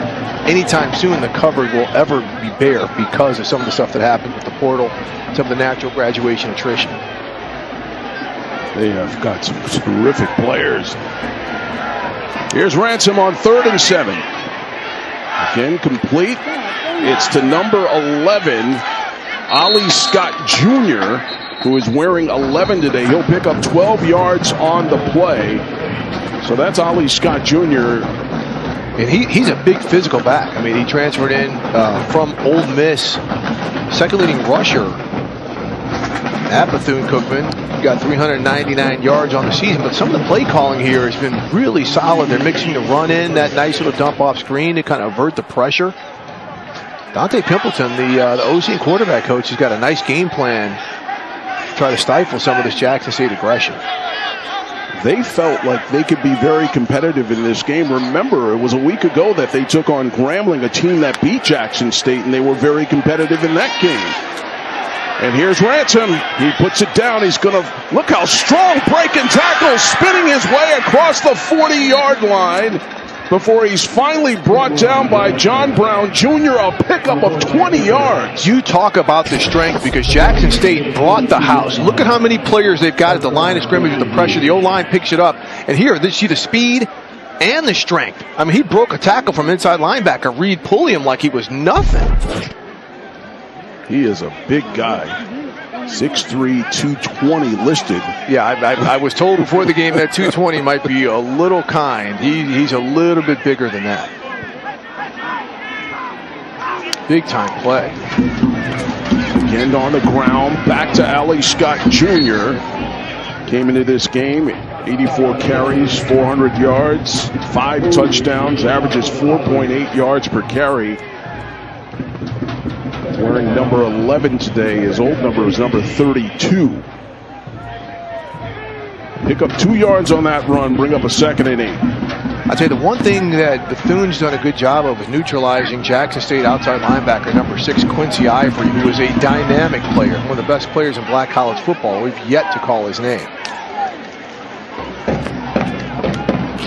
anytime soon the cupboard will ever be bare because of some of the stuff that happened with the portal, some of the natural graduation attrition. They have got some terrific players. Here's Ransom on 3rd and 7. Again, complete. It's to number 11, Ali Scott Jr., who is wearing 11 today. He'll pick up 12 yards on the play. So that's Ali Scott Jr. And he's a big physical back. I mean, he transferred in from Ole Miss, second leading rusher at Bethune-Cookman. Got 399 yards on the season, but some of the play calling here has been really solid. They're mixing the run in, that nice little dump off screen to kind of avert the pressure. Dante Pimpleton, the OC and quarterback coach, has got a nice game plan to try to stifle some of this Jackson State aggression. They felt like they could be very competitive in this game. Remember, it was a week ago that they took on Grambling, a team that beat Jackson State, and they were very competitive in that game. And here's Ransom. He puts it down. He's going to look how strong breaking tackle, spinning his way across the 40-yard line before he's finally brought down by John Brown Jr., a pickup of 20 yards. You talk about the strength because Jackson State brought the house. Look at how many players they've got at the line of scrimmage with the pressure. The O-line picks it up. And here, you see the speed and the strength. I mean, he broke a tackle from inside linebacker, Reed Pulliam, like he was nothing. He is a big guy. 6'3", 220 listed. Yeah, I was told before the game that 220 might be a little kind. He's a little bit bigger than that. Big time play. Again on the ground, back to Ali Scott Jr. Came into this game, 84 carries, 400 yards, 5 touchdowns, averages 4.8 yards per carry. Wearing number 11 today. His old number is number 32. Pick up 2 yards on that run, bring up a 2nd and 8. I'd say the one thing that Bethune's done a good job of is neutralizing Jackson State outside linebacker number 6, Quincy Ivory, who is a dynamic player, one of the best players in black college football. We've yet to call his name.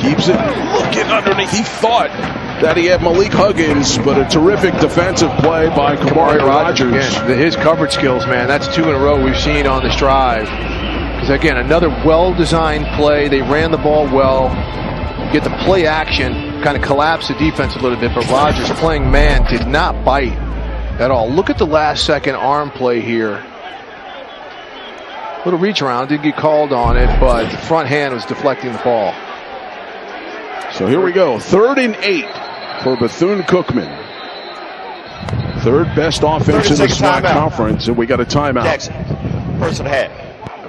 Keeps it looking underneath. He thought that he had Malik Huggins, but a terrific defensive play by Kamari Rogers. Again, his coverage skills, man, that's 2 in a row we've seen on this drive. Because, again, another well-designed play. They ran the ball well. Get the play action, kind of collapse the defense a little bit, but Rogers playing man did not bite at all. Look at the last second arm play here. Little reach around, didn't get called on it, but the front hand was deflecting the ball. So here we go, 3rd and 8 for Bethune-Cookman. 3rd best offense in the SWAC conference, and we got a timeout. Jackson, person ahead.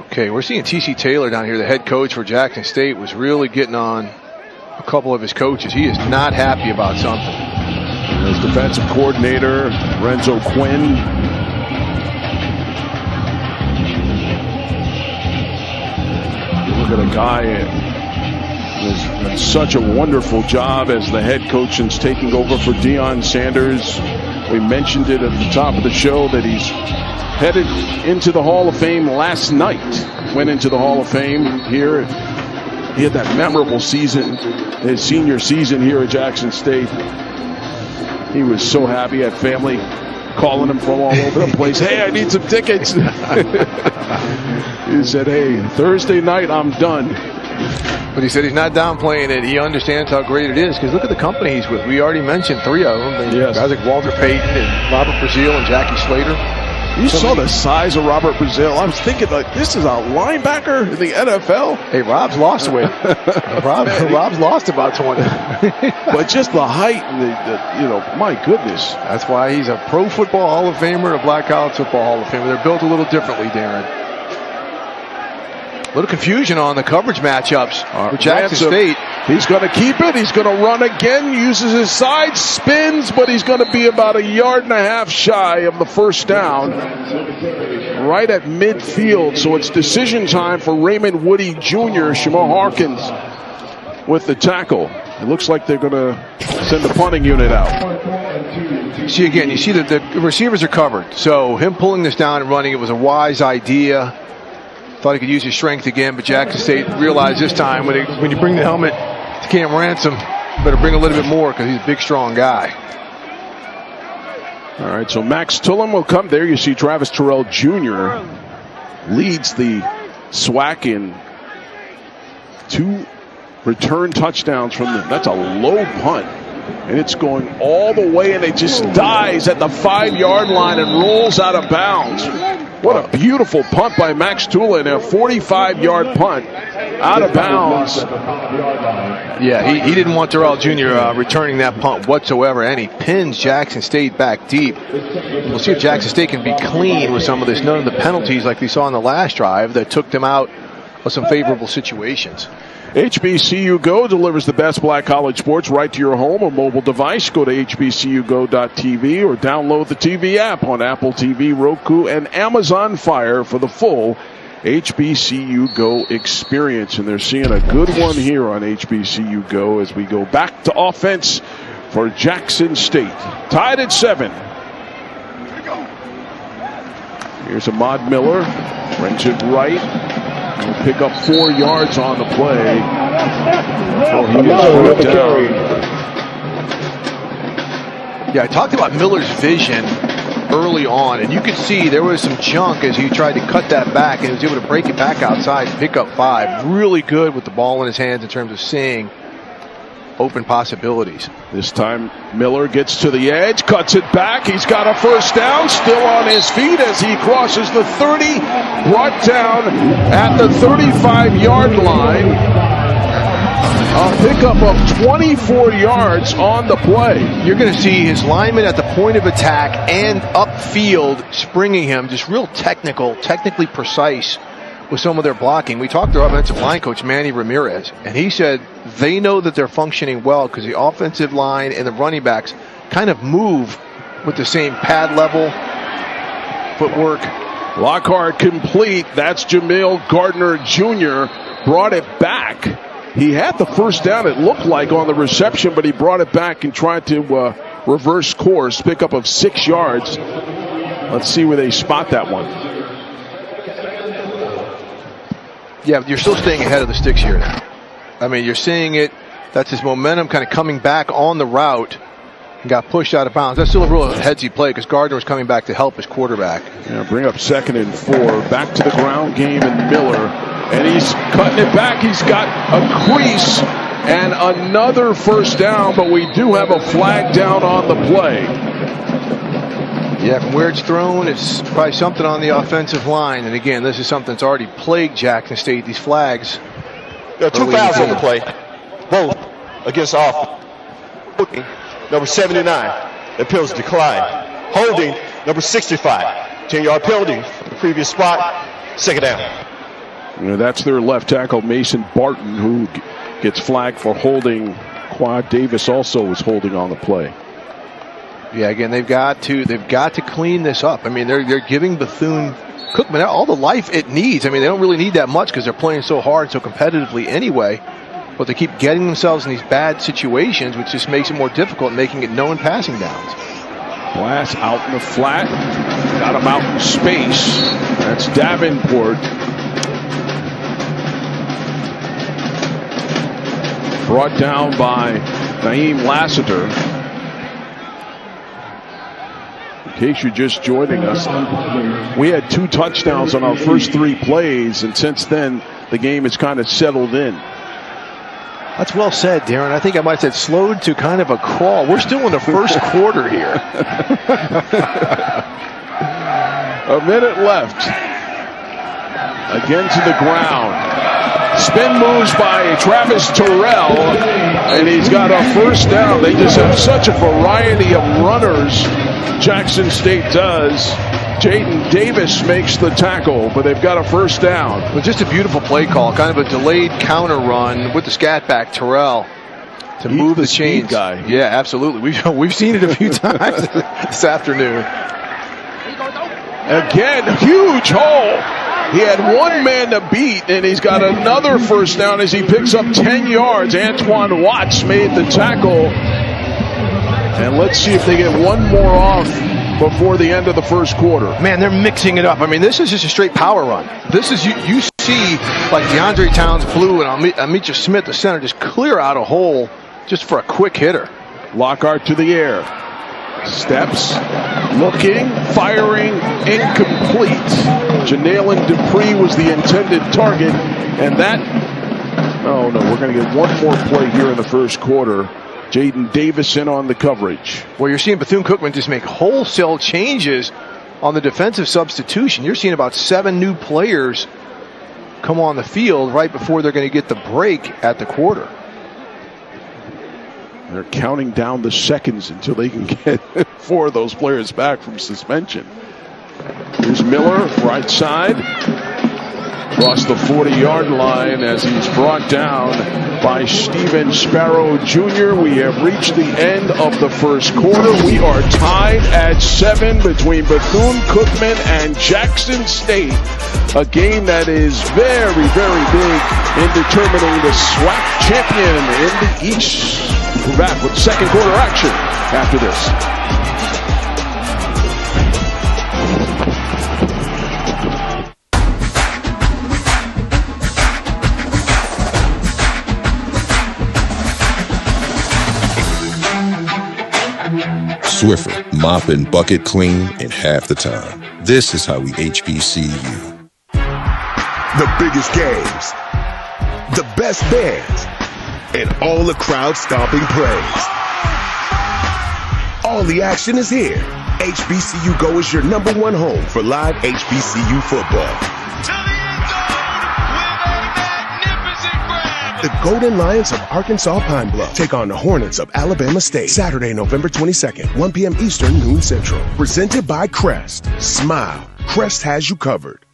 Okay, we're seeing T.C. Taylor down here, the head coach for Jackson State, was really getting on a couple of his coaches. He is not happy about something. His defensive coordinator, Renzo Quinn. Look at a guy who's done such a wonderful job as the head coach since taking over for Deion Sanders. We mentioned it at the top of the show that he's headed into the Hall of Fame last night. Went into the Hall of Fame here. He had that memorable season, his senior season here at Jackson State. He was so happy. He had family calling him from all over the place. Hey, I need some tickets. He said, hey, Thursday night, I'm done. But he said he's not downplaying it. He understands how great it is, because look at the company he's with. We already mentioned 3 of them. Yes. Guys like Walter Payton and Robert Brazile and Jackie Slater. You saw the size of Robert Brazile. I was thinking, like, this is a linebacker in the NFL. Hey, Rob's lost weight. Rob's lost about 20. But just the height and my goodness. That's why he's a Pro Football Hall of Famer and a Black College Football Hall of Famer. They're built a little differently, Darren. A little confusion on the coverage matchups for Jackson State. He's going to keep it. He's going to run again, uses his side, spins, but he's going to be about 1.5 yards shy of the first down. Right at midfield, so it's decision time for Raymond Woody Jr. Shamar Harkins with the tackle. It looks like they're going to send the punting unit out. See, again, you see that the receivers are covered. So him pulling this down and running, it was a wise idea. Thought he could use his strength again, but Jackson State realized this time when you bring the helmet to Cam Ransom, better bring a little bit more because he's a big, strong guy. All right, so Max Tullum will come there. You see Travis Terrell Jr. leads the SWAC in 2 return touchdowns from them. That's a low punt, and it's going all the way, and it just dies at the 5-yard line and rolls out of bounds. What a beautiful punt by Max Tulin, a 45-yard punt out of bounds. Yeah, he didn't want Terrell Jr. Returning that punt whatsoever, and he pins Jackson State back deep. We'll see if Jackson State can be clean with some of this. None of the penalties like we saw on the last drive that took them out of some favorable situations. HBCU Go delivers the best Black college sports right to your home or mobile device. Go to hbcugo.tv or download the TV app on Apple TV, Roku, and Amazon Fire for the full HBCU Go experience. And they're seeing a good one here on HBCU Go as we go back to offense for Jackson State. Tied at 7. Here's Ahmad Miller. Brings it right. He'll pick up 4 yards on the play. He gets put down. Yeah, I talked about Miller's vision early on, and you could see there was some junk as he tried to cut that back, and he was able to break it back outside and pick up 5. Really good with the ball in his hands in terms of seeing open possibilities. This time Miller gets to the edge, cuts it back. He's got a first down, still on his feet as he crosses the 30, brought down at the 35-yard line. A pickup of 24 yards on the play. You're going to see his lineman at the point of attack and upfield springing him. Just real technically precise with some of their blocking. We talked to our offensive line coach, Manny Ramirez, and he said they know that they're functioning well because the offensive line and the running backs kind of move with the same pad level, footwork. Lockhart complete. That's Jamil Gardner Jr. Brought it back. He had the first down, it looked like, on the reception, but he brought it back and tried to reverse course, pickup of 6 yards. Let's see where they spot that one. Yeah, you're still staying ahead of the sticks here now. I mean, you're seeing it That's his momentum kind of coming back on the route and got pushed out of bounds. That's still a real headsy play because Gardner was coming back to help his quarterback. Yeah, bring up 2nd and 4. Back to the ground game and Miller. And he's cutting it back. He's got a crease and another first down, but we do have a flag down on the play. Yeah, from where it's thrown, it's probably something on the offensive line. And again, this is something that's already plagued Jackson State, these flags. There are 2 fouls on the play, both against off. Number 79, appeals decline. Holding, number 65, 10-yard penalty from the previous spot, 2nd down. You know, that's their left tackle, Mason Barton, who gets flagged for holding. Quad Davis also was holding on the play. Yeah, again, they've got to clean this up. I mean, they're giving Bethune-Cookman all the life it needs. I mean, they don't really need that much because they're playing so hard, so competitively anyway. But they keep getting themselves in these bad situations, which just makes it more difficult, making it no in passing downs. Blast out in the flat. Got him out in space. That's Davenport. Brought down by Naeem Lassiter. In case you're just joining us, we had 2 touchdowns on our first 3 plays, and since then, the game has kind of settled in. That's well said, Darren. I think I might have said slowed to kind of a crawl. We're still in the first quarter here. A minute left. Again to the ground. Spin moves by Travis Terrell, and he's got a first down. They just have such a variety of runners, Jackson State does. Jaden Davis makes the tackle, but they've got a first down. Well, just a beautiful play call, kind of a delayed counter run with the scat back Terrell to move the chains. Guy. Yeah, absolutely. We've seen it a few times this afternoon. Again, huge hole. He had 1 man to beat, and he's got another first down as he picks up 10 yards. Antoine Watts made the tackle. And let's see if they get 1 more off before the end of the first quarter. Man, they're mixing it up. I mean, this is just a straight power run. This is, you see, like DeAndre Towns Blue and Amicha Smith, the center, just clear out a hole just for a quick hitter. Lockhart to the air. Steps, looking, firing, incomplete. Janalen Dupree was the intended target, and that, oh no, we're going to get 1 more play here in the first quarter. Jaden Davis in on the coverage. Well, you're seeing Bethune-Cookman just make wholesale changes on the defensive substitution. You're seeing about 7 new players come on the field right before they're going to get the break at the quarter. They're counting down the seconds until they can get 4 of those players back from suspension. Here's Miller, right side. Across the 40-yard line as he's brought down by Steven Sparrow Jr. We have reached the end of the first quarter. We are tied at 7 between Bethune-Cookman and Jackson State. A game that is very, very big in determining the SWAC champion in the East. We're back with second quarter action after this. Swiffer, mop and bucket clean in half the time. This is how we HBCU. The biggest games, the best bands, and all the crowd-stomping plays. All the action is here. HBCU Go is your #1 home for live HBCU football. The Golden Lions of Arkansas Pine Bluff take on the Hornets of Alabama State. Saturday, November 22nd, 1 p.m. Eastern, noon Central. Presented by Crest. Smile. Crest has you covered.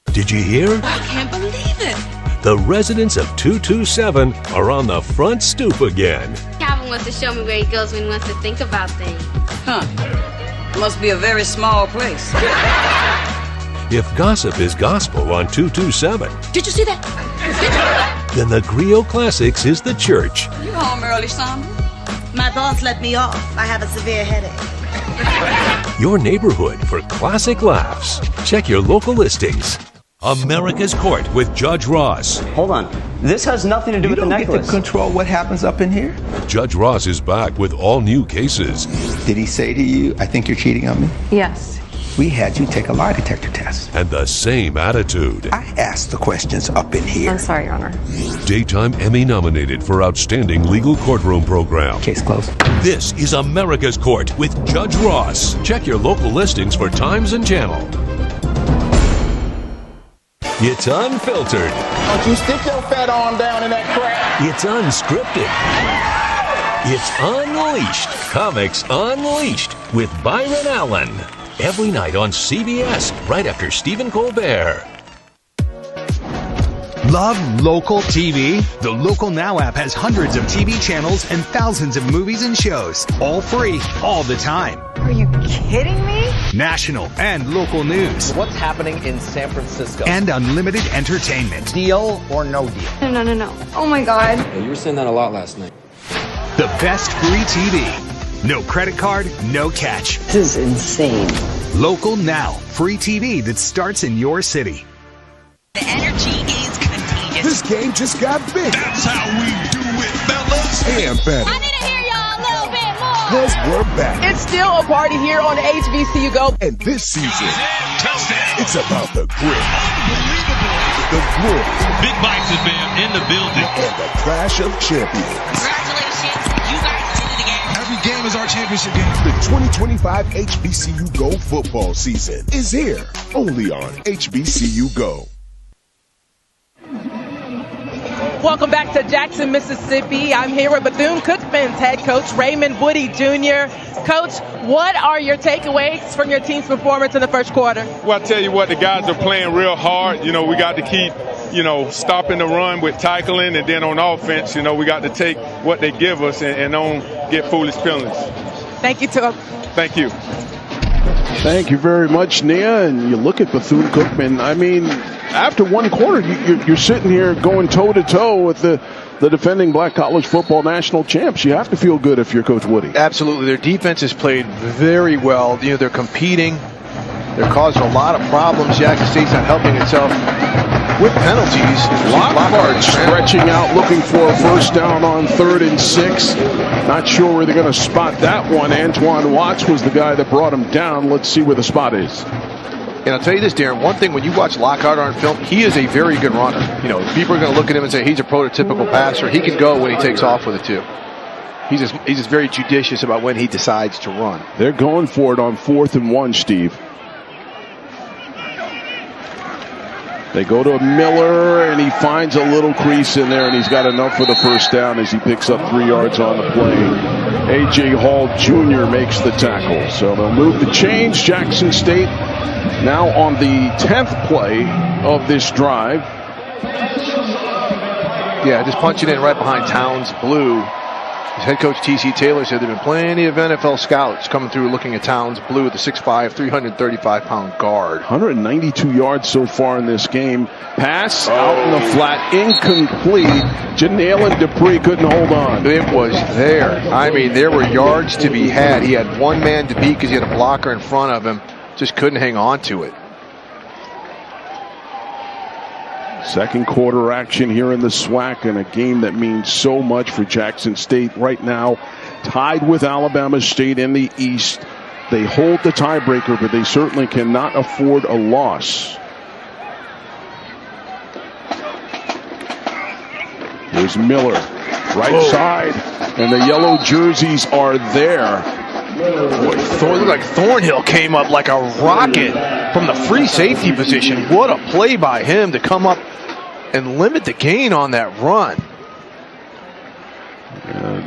Did you hear? I can't believe it. The residents of 227 are on the front stoop again. Calvin wants to show me where he goes when he wants to think about things. Huh. Must be a very small place. If gossip is gospel on 227, Did you see that? then the Griot Classics is the church. You home early, son? My boss let me off. I have a severe headache. Your neighborhood for classic laughs. Check your local listings. America's Court with Judge Ross. Hold on. This has nothing to do with the necklace. You don't get to control what happens up in here? Judge Ross is back with all new cases. Did he say to you, I think you're cheating on me? Yes. We had you take a lie detector test. And the same attitude. I asked the questions up in here. I'm sorry, Your Honor. Daytime Emmy nominated for Outstanding Legal Courtroom Program. Case closed. This is America's Court with Judge Ross. Check your local listings for times and channel. It's unfiltered. Don't you stick your fat arm down in that crap. It's unscripted. It's Unleashed. Comics Unleashed with Byron Allen. Every night on CBS, right after Stephen Colbert. Love local TV? The Local Now app has hundreds of TV channels and thousands of movies and shows, all free, all the time. Are you kidding me? National and local news. What's happening in San Francisco? And unlimited entertainment. Deal or no deal? No. Oh my God. You were saying that a lot last night. The best free TV. No credit card, no catch. This is insane. Local Now, free TV that starts in your city. The energy is contagious. This game just got big. That's how we do it, fellas. And better. I need to hear y'all a little bit more. Because we're back. It's still a party here on HBCU Go. And this season, Touchdown. it's about the grit. Unbelievable. The grit. Big Bites is in the building. And the clash of champions. Congratulations. You guys did it again. Every game is our championship game. The 2025 HBCU Go football season is here. Only on HBCU Go. Welcome back to Jackson, Mississippi. I'm here with Bethune-Cookman's head coach, Raymond Woody Jr. Coach, what are your takeaways from your team's performance in the first quarter? Well, I tell you what, the guys are playing real hard. You know, we got to keep, stopping the run with tackling, and then on offense, we got to take what they give us and don't get foolish penalties. Thank you, Tom. Thank you. Thank you very much, Nia. And you look at Bethune-Cookman. I mean, after one quarter, you're sitting here going toe-to-toe with the defending Black College Football National Champs. You have to feel good if you're Coach Woody. Absolutely. Their defense has played very well. They're competing. They're causing a lot of problems. Jackson State's not helping itself with penalties. Lockhart stretching out, looking for a first down on 3rd and 6. Not sure where they're going to spot that one. Antoine Watts was the guy that brought him down. Let's see where the spot is. And I'll tell you this, Darren, one thing when you watch Lockhart on film, he is a very good runner. People are going to look at him and say he's a prototypical passer. He can go when he takes off with it, too. He's just very judicious about when he decides to run. They're going for it on 4th and 1, Steve. They go to Miller, and he finds a little crease in there, and he's got enough for the first down as he picks up 3 yards on the play. A.J. Hall Jr. makes the tackle. So they'll move the change. Jackson State now on the 10th play of this drive. Yeah, just punching in right behind Towns Blue. His head coach T.C. Taylor said there have been plenty of NFL scouts coming through looking at Towns Blue, the 6'5", 335-pound guard. 192 yards so far in this game. Pass out in the flat, incomplete. Janalen Dupree couldn't hold on. It was there. I mean, there were yards to be had. He had one man to beat because he had a blocker in front of him. Just couldn't hang on to it. Second quarter action here in the SWAC, and a game that means so much for Jackson State right now. Tied with Alabama State in the East. They hold the tiebreaker, but they certainly cannot afford a loss. Here's Miller, right side, and the yellow jerseys are there. Boy, looked like Thornhill came up like a rocket from the free safety position. What a play by him to come up and limit the gain on that run.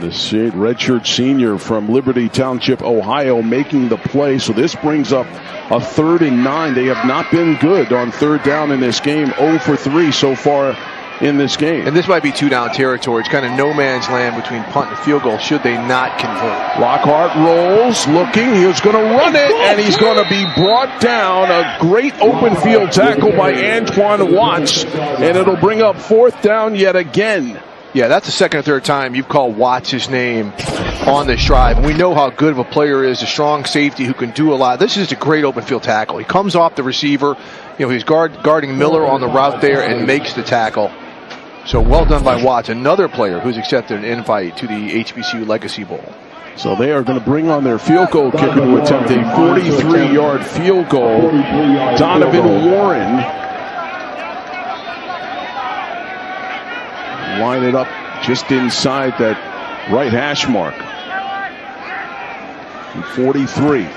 The redshirt senior from Liberty Township, Ohio, making the play. So this brings up a 3rd and 9. They have not been good on 3rd down in this game. 0 for 3 so far in this game. And this might be 2-down territory. It's kind of no man's land between punt and field goal should they not convert. Lockhart rolls, looking. He's going to run it, and he's going to be brought down. A great open field tackle by Antoine Watts, and it'll bring up 4th down yet again. Yeah, that's the second or third time you've called Watts' name on this drive. And we know how good of a player he is, a strong safety who can do a lot. This is a great open field tackle. He comes off the receiver. He's guarding Miller on the route there and makes the tackle. So well done by Watts, another player who's accepted an invite to the HBCU Legacy Bowl. So they are going to bring on their field goal kicker to attempt a 43-yard field goal. Donovan Warren. Line it up just inside that right hash mark. 43.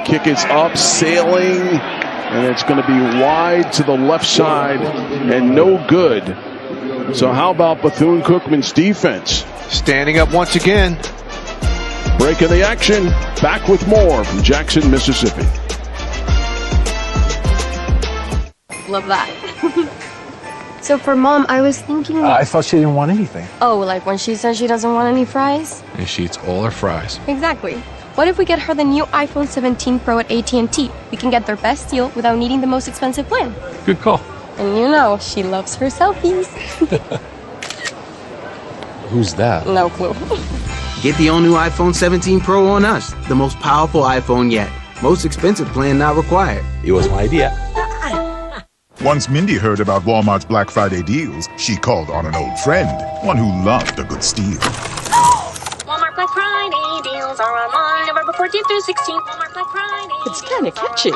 Kick is up, sailing, and it's going to be wide to the left side and no good. So how about Bethune-Cookman's defense? Standing up once again. Breaking the action. Back with more from Jackson, Mississippi. Love that. So for Mom, I was thinking... I thought she didn't want anything. Oh, like when she says she doesn't want any fries? And she eats all her fries. Exactly. What if we get her the new iPhone 17 Pro at AT&T? We can get their best deal without needing the most expensive plan. Good call. And she loves her selfies. Who's that? No clue. Get the all-new iPhone 17 Pro on us. The most powerful iPhone yet. Most expensive plan not required. It was my idea. Once Mindy heard about Walmart's Black Friday deals, she called on an old friend, one who loved a good steal. Walmart Black Friday deals are online November 14th through 16th. Walmart Black Friday. It's kind of catchy.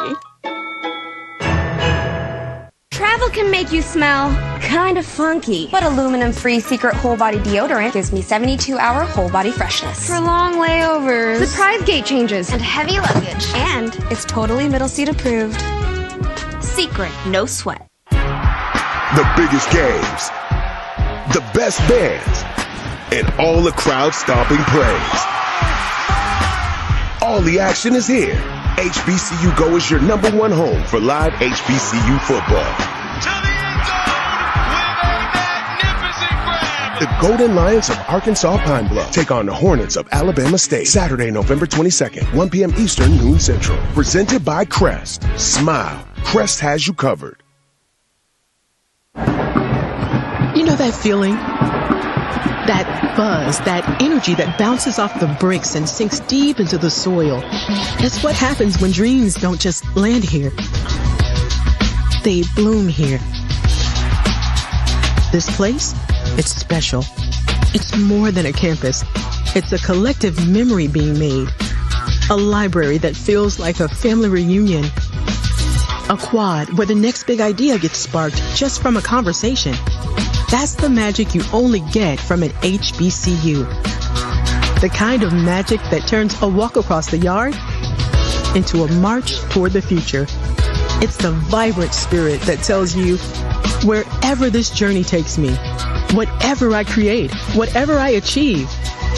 Travel can make you smell kind of funky, but aluminum-free Secret Whole Body Deodorant gives me 72-hour whole body freshness. For long layovers, Surprise gate changes, and heavy luggage. And it's totally middle seat approved. Secret, no sweat. The biggest games, the best bands, and all the crowd-stomping plays. All the action is here. HBCU Go is your #1 home for live HBCU football. The Golden Lions of Arkansas Pine Bluff take on the Hornets of Alabama State. Saturday, November 22nd, 1 p.m. Eastern, noon Central. Presented by Crest. Smile. Crest has you covered. You know that feeling? That buzz, that energy that bounces off the bricks and sinks deep into the soil. That's what happens when dreams don't just land here. They bloom here. This place, it's special. It's more than a campus. It's a collective memory being made. A library that feels like a family reunion. A quad where the next big idea gets sparked just from a conversation. That's the magic you only get from an HBCU. The kind of magic that turns a walk across the yard into a march toward the future. It's the vibrant spirit that tells you, wherever this journey takes me, whatever I create, whatever I achieve,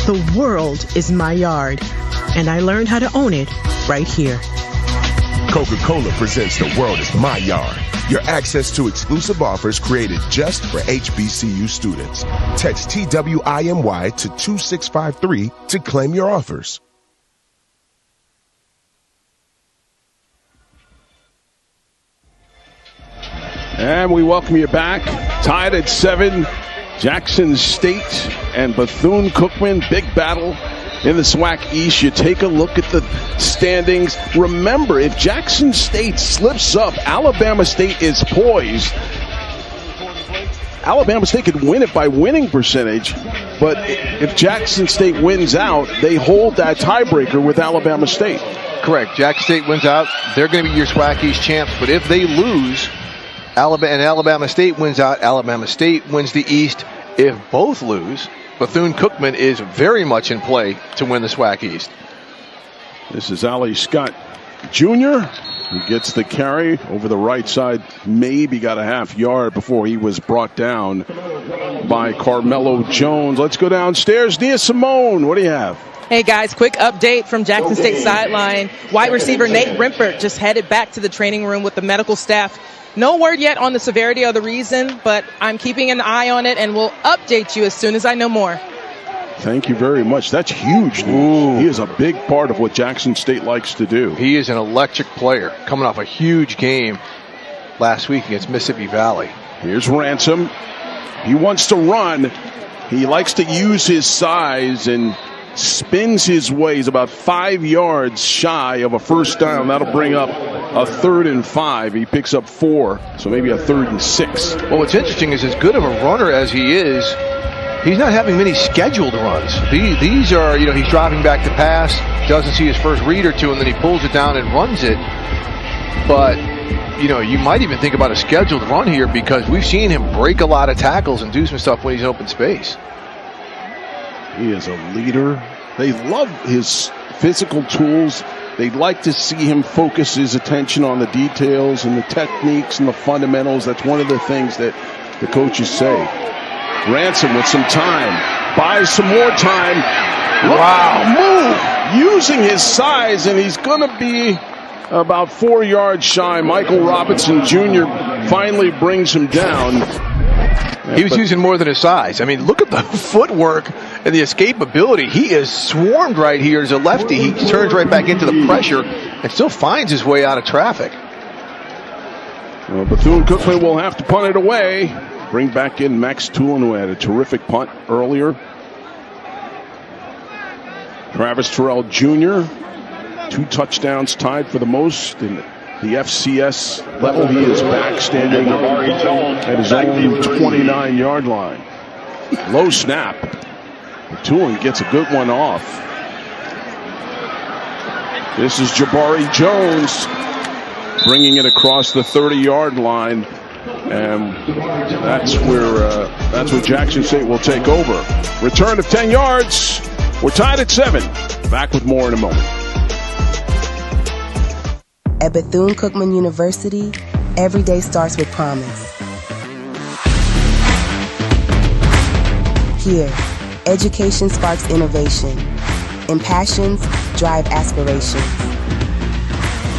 the world is my yard. And I learned how to own it right here. Coca-Cola presents The World is My Yard. Your access to exclusive offers created just for HBCU students. Text TWIMY to 2653 to claim your offers. And we welcome you back. Tied at 7, Jackson State and Bethune-Cookman. Big battle in the SWAC East. You take a look at the standings. Remember, if Jackson State slips up, Alabama State is poised. Alabama State could win it by winning percentage, but if Jackson State wins out, they hold that tiebreaker with Alabama State. Correct. Jackson State wins out. They're going to be your SWAC East champs, but if they lose, Alabama State wins out, Alabama State wins the East. If both lose, Bethune-Cookman is very much in play to win the SWAC East. This is Ali Scott Jr. who gets the carry over the right side. Maybe got a half yard before he was brought down by Carmelo Jones. Let's go downstairs. Nia Simone, what do you have? Hey guys, quick update from Jackson State sideline. Wide receiver Nate Rimpert just headed back to the training room with the medical staff. No word yet on the severity or the reason, but I'm keeping an eye on it and will update you as soon as I know more. Thank you very much. That's huge news. He is a big part of what Jackson State likes to do. He is an electric player coming off a huge game last week against Mississippi Valley. Here's Ransom. He wants to run. He likes to use his size and spins his way. He's about 5 yards shy of a first down. That'll bring up a 3rd and 5. He picks up 4, so maybe a 3rd and 6. Well, what's interesting is as good of a runner as he is, he's not having many scheduled runs. These are, he's dropping back to pass, doesn't see his first read or two, and then he pulls it down and runs it. But, you might even think about a scheduled run here because we've seen him break a lot of tackles and do some stuff when he's in open space. He is a leader. They love his physical tools. They'd like to see him focus his attention on the details and the techniques and the fundamentals. That's one of the things that the coaches say. Ransom with some time. Buys some more time. Wow. Move. Using his size, and he's going to be about 4 yards shy. Michael Robinson Jr. finally brings him down. He was using more than his size. I mean, look at the footwork and the escapability. He is swarmed right here as a lefty. He turns right back into the pressure and still finds his way out of traffic. Well, Bethune-Cookman will have to punt it away. Bring back in Max Tulin, who had a terrific punt earlier. Travis Terrell Jr., 2 touchdowns tied for the most in the FCS level. He is back standing at his own 29-yard line. Low snap. Tulin gets a good one off. This is Jabari Jones bringing it across the 30-yard line, and that's where Jackson State will take over. Return of 10 yards. We're tied at 7. Back with more in a moment. At Bethune-Cookman University, every day starts with promise. Here, education sparks innovation, and passions drive aspirations.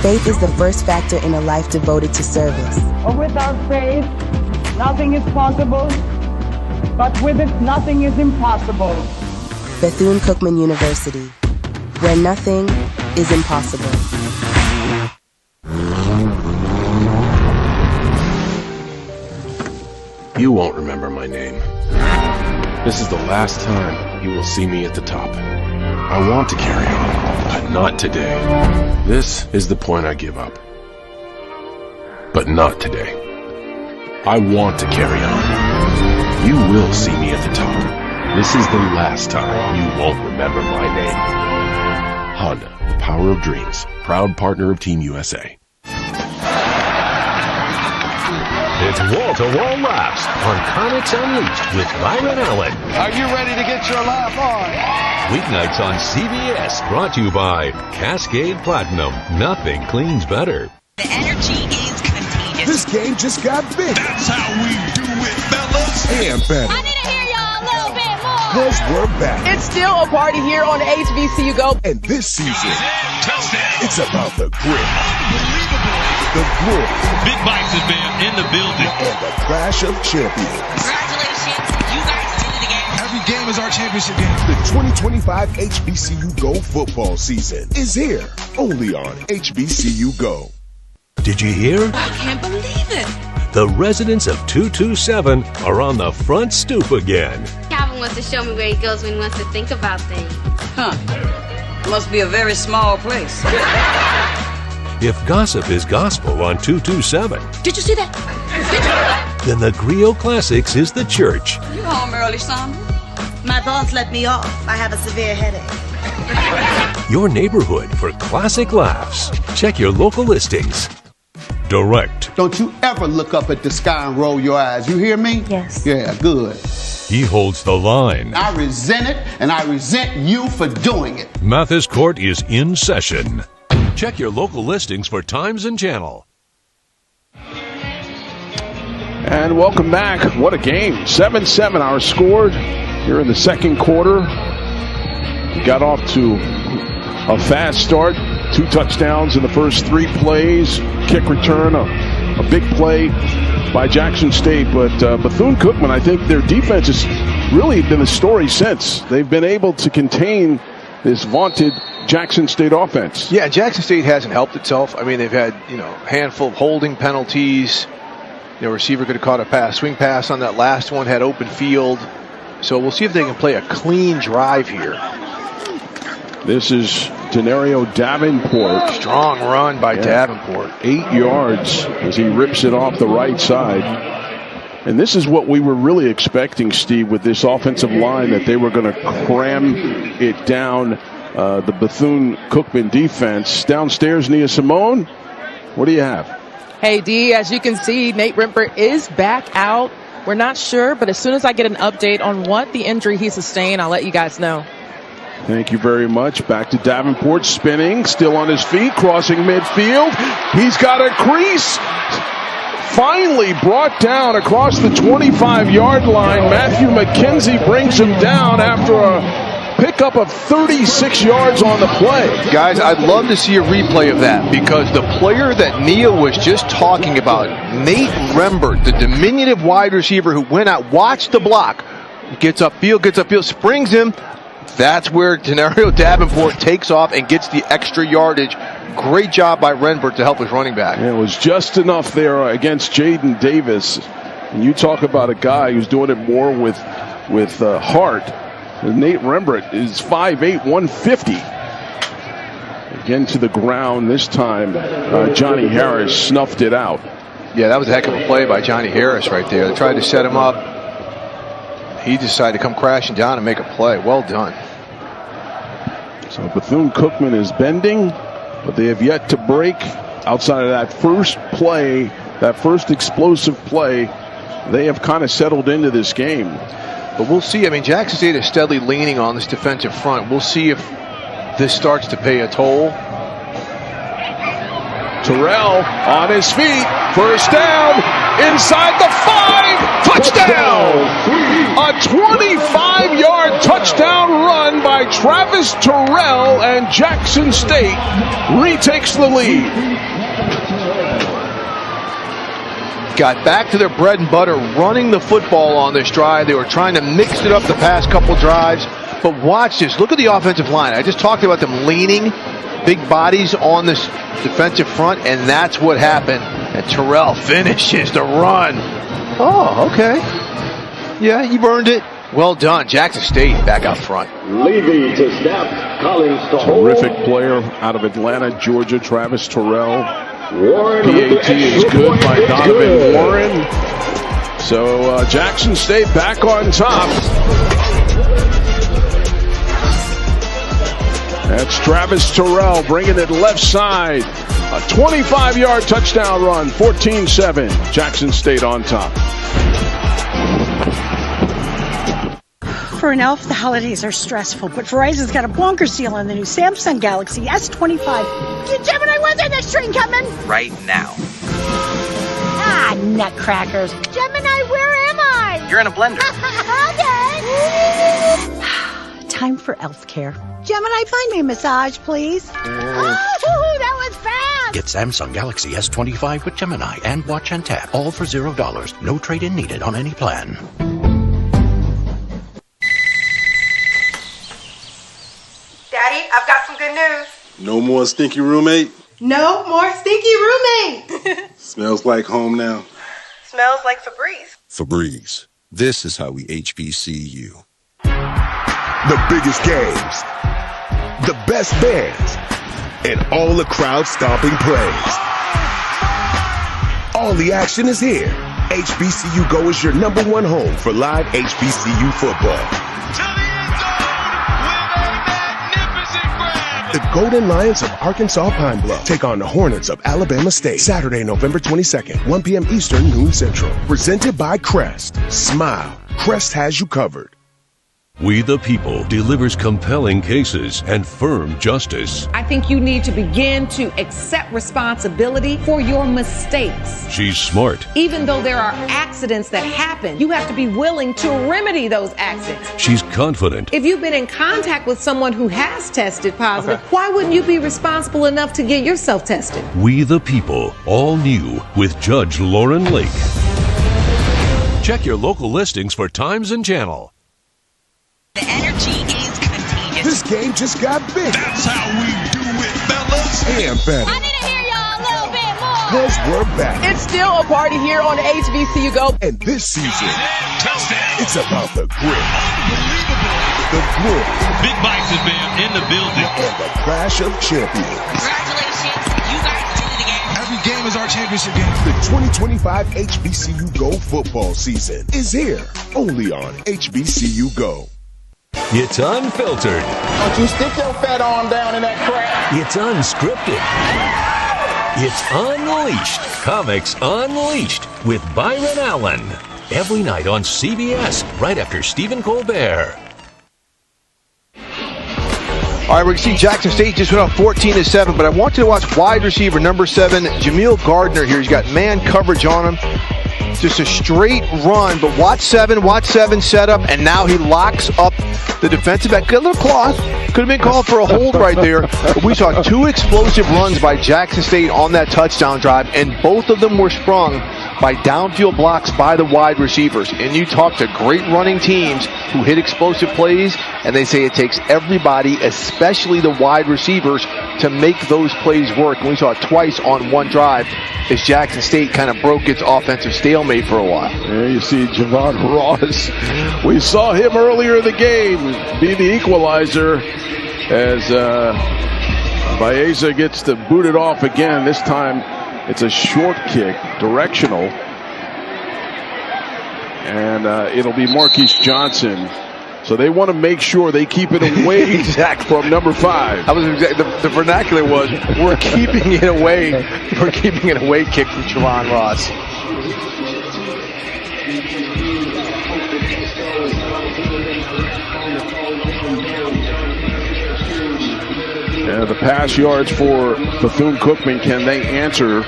Faith is the first factor in a life devoted to service. Without faith, nothing is possible, but with it, nothing is impossible. Bethune-Cookman University, where nothing is impossible. You won't remember my name. This is the last time you will see me at the top. I want to carry on, but not today. This is the point I give up. But not today. I want to carry on. You will see me at the top. This is the last time you won't remember my name. Honda, the power of dreams. Proud partner of Team USA. It's wall-to-wall laughs on Comics Unleashed with Byron Allen. Are you ready to get your laugh on? Weeknights on CBS, brought to you by Cascade Platinum. Nothing cleans better. The energy is contagious. This game just got big. That's how we do it, fellas. And better. I need to hear y'all a little bit more. Because we're back. It's still a party here on HBCU Go. And this season, Touchdown. it's about the grit. Unbelievable. The glory. Big Bites is in the building. And the clash of champions. Congratulations. You guys did it again. Every game is our championship game. The 2025 HBCU Go football season is here. Only on HBCU Go. Did you hear? I can't believe it. The residents of 227 are on the front stoop again. Calvin wants to show me where he goes when he wants to think about things. Huh. Must be a very small place. If gossip is gospel on 227, Did you see that? then the Griot Classics is the church. You home early, son? My boss let me off. I have a severe headache. Your neighborhood for classic laughs. Check your local listings. Direct. Don't you ever look up at the sky and roll your eyes. You hear me? Yes. Yeah, good. He holds the line. I resent it, and I resent you for doing it. Mathis Court is in session. Check your local listings for times and channel. And welcome back. What a game. 7-7 our score here in the second quarter. We got off to a fast start. 2 touchdowns in the first 3 plays. Kick return, a big play by Jackson State. But Bethune-Cookman, I think their defense has really been the story since. They've been able to contain this vaunted Jackson State offense. Yeah, Jackson State hasn't helped itself. I mean, they've had, a handful of holding penalties. Receiver could have caught a swing pass on that last one, had open field. So we'll see if they can play a clean drive here. This is Denario Davenport. Strong run by Davenport. 8 yards as he rips it off the right side. And this is what we were really expecting, Steve, with this offensive line, that they were going to cram it down the Bethune-Cookman defense. Downstairs, Nia Simone, what do you have? Hey, D, as you can see, Nate Rembert is back out. We're not sure, but as soon as I get an update on what the injury he sustained, I'll let you guys know. Thank you very much. Back to Davenport, spinning, still on his feet, crossing midfield. He's got a crease. Finally brought down across the 25-yard line. Matthew McKenzie brings him down after a pickup of 36 yards on the play. Guys, I'd love to see a replay of that, because the player that Neil was just talking about, Nate Rembert, the diminutive wide receiver who went out, watched the block, gets upfield, springs him. That's where Denario Davenport takes off and gets the extra yardage. Great job by Rembert to help his running back. Yeah, it was just enough there against Jaden Davis. And you talk about a guy who's doing it more with heart. Nate Rembert is 5'8", 150. Again to the ground this time. Johnny Harris snuffed it out. Yeah, that was a heck of a play by Johnny Harris right there. They tried to set him up. He decided to come crashing down and make a play. Well done. So Bethune-Cookman is bending, but they have yet to break. Outside of that first play, that first explosive play, they have kind of settled into this game. But we'll see. I mean, Jackson State is steadily leaning on this defensive front. We'll see if this starts to pay a toll. Terrell on his feet, first down, inside the 5, touchdown! A 25-yard touchdown run by Travis Terrell, and Jackson State retakes the lead. Got back to their bread and butter, running the football on this drive. They were trying to mix it up the past couple drives. But watch this. Look at the offensive line. I just talked about them leaning big bodies on this defensive front, and that's what happened. And Terrell finishes the run. Oh, okay. Yeah, you've earned it. Well done. Jackson State back out front. Levy to snap. Collins to hold. Terrific player out of Atlanta, Georgia, Travis Terrell. Warren PAT is good by Donovan Warren. So Jackson State back on top. That's Travis Terrell bringing it left side. A 25-yard touchdown run, 14-7. Jackson State on top. For an elf, the holidays are stressful, but Verizon's got a bonkers deal on the new Samsung Galaxy S25. Gemini, when's our next train coming? Right now. Ah, nutcrackers. Gemini, where am I? You're in a blender. Okay. Time for elf care. Gemini, find me a massage, please. Oh, that was fast. Get Samsung Galaxy S25 with Gemini and Watch and Tap, all for $0. No trade-in needed on any plan. Daddy, I've got some good news. No more stinky roommate? No more stinky roommate. Smells like home now. Smells like Febreze. Febreze. This is how we HBCU. The biggest games, the best bands, and all the crowd-stomping plays. All the action is here. HBCU Go is your #1 home for live HBCU football. The Golden Lions of Arkansas Pine Bluff take on the Hornets of Alabama State. Saturday, November 22nd, 1 p.m. Eastern, noon Central. Presented by Crest. Smile. Crest has you covered. We the People delivers compelling cases and firm justice. I think you need to begin to accept responsibility for your mistakes. She's smart. Even though there are accidents that happen, you have to be willing to remedy those accidents. She's confident. If you've been in contact with someone who has tested positive, why wouldn't you be responsible enough to get yourself tested? We the People, all new with Judge Lauren Lake. Check your local listings for times and channel. The energy is contagious. This game just got bigger. That's how we do it, fellas. And better. I need to hear y'all a little bit more. because we're back. It's still a party here on HBCU Go. And this season, Touchdown. it's about the grit, the grit, Big Bison Band in the building. and the clash of champions. Congratulations. You guys did it again. Every game is our championship game. The 2025 HBCU Go football season is here, only on HBCU Go. It's unfiltered. Don't you stick your fat arm down in that crap. It's unscripted. It's Unleashed. Comics Unleashed with Byron Allen. Every night on CBS, right after Stephen Colbert. All right, we're going to see Jackson State just went up 14-7, but I want you to watch wide receiver number 7, Jameel Gardner here. He's got man coverage on him. Just a straight run, but watch 7 setup, and now he locks up the defensive back. Got a little cloth. Could have been called for a hold right there. But we saw 2 explosive runs by Jackson State on that touchdown drive, and both of them were sprung by downfield blocks by the wide receivers. And you talk to great running teams who hit explosive plays, and they say it takes everybody, especially the wide receivers, to make those plays work. And we saw it twice on one drive as Jackson State kind of broke its offensive stalemate for a while. There you see Javon Ross. We saw him earlier in the game be the equalizer as Baeza gets to boot it off again. This time it's a short kick, directional. And it'll be Marquise Johnson. So they want to make sure they keep it away from number 5. That was the vernacular was, we're keeping it away. We're keeping it away kick from Javon Ross. Yeah, the pass yards for Bethune-Cookman, can they answer?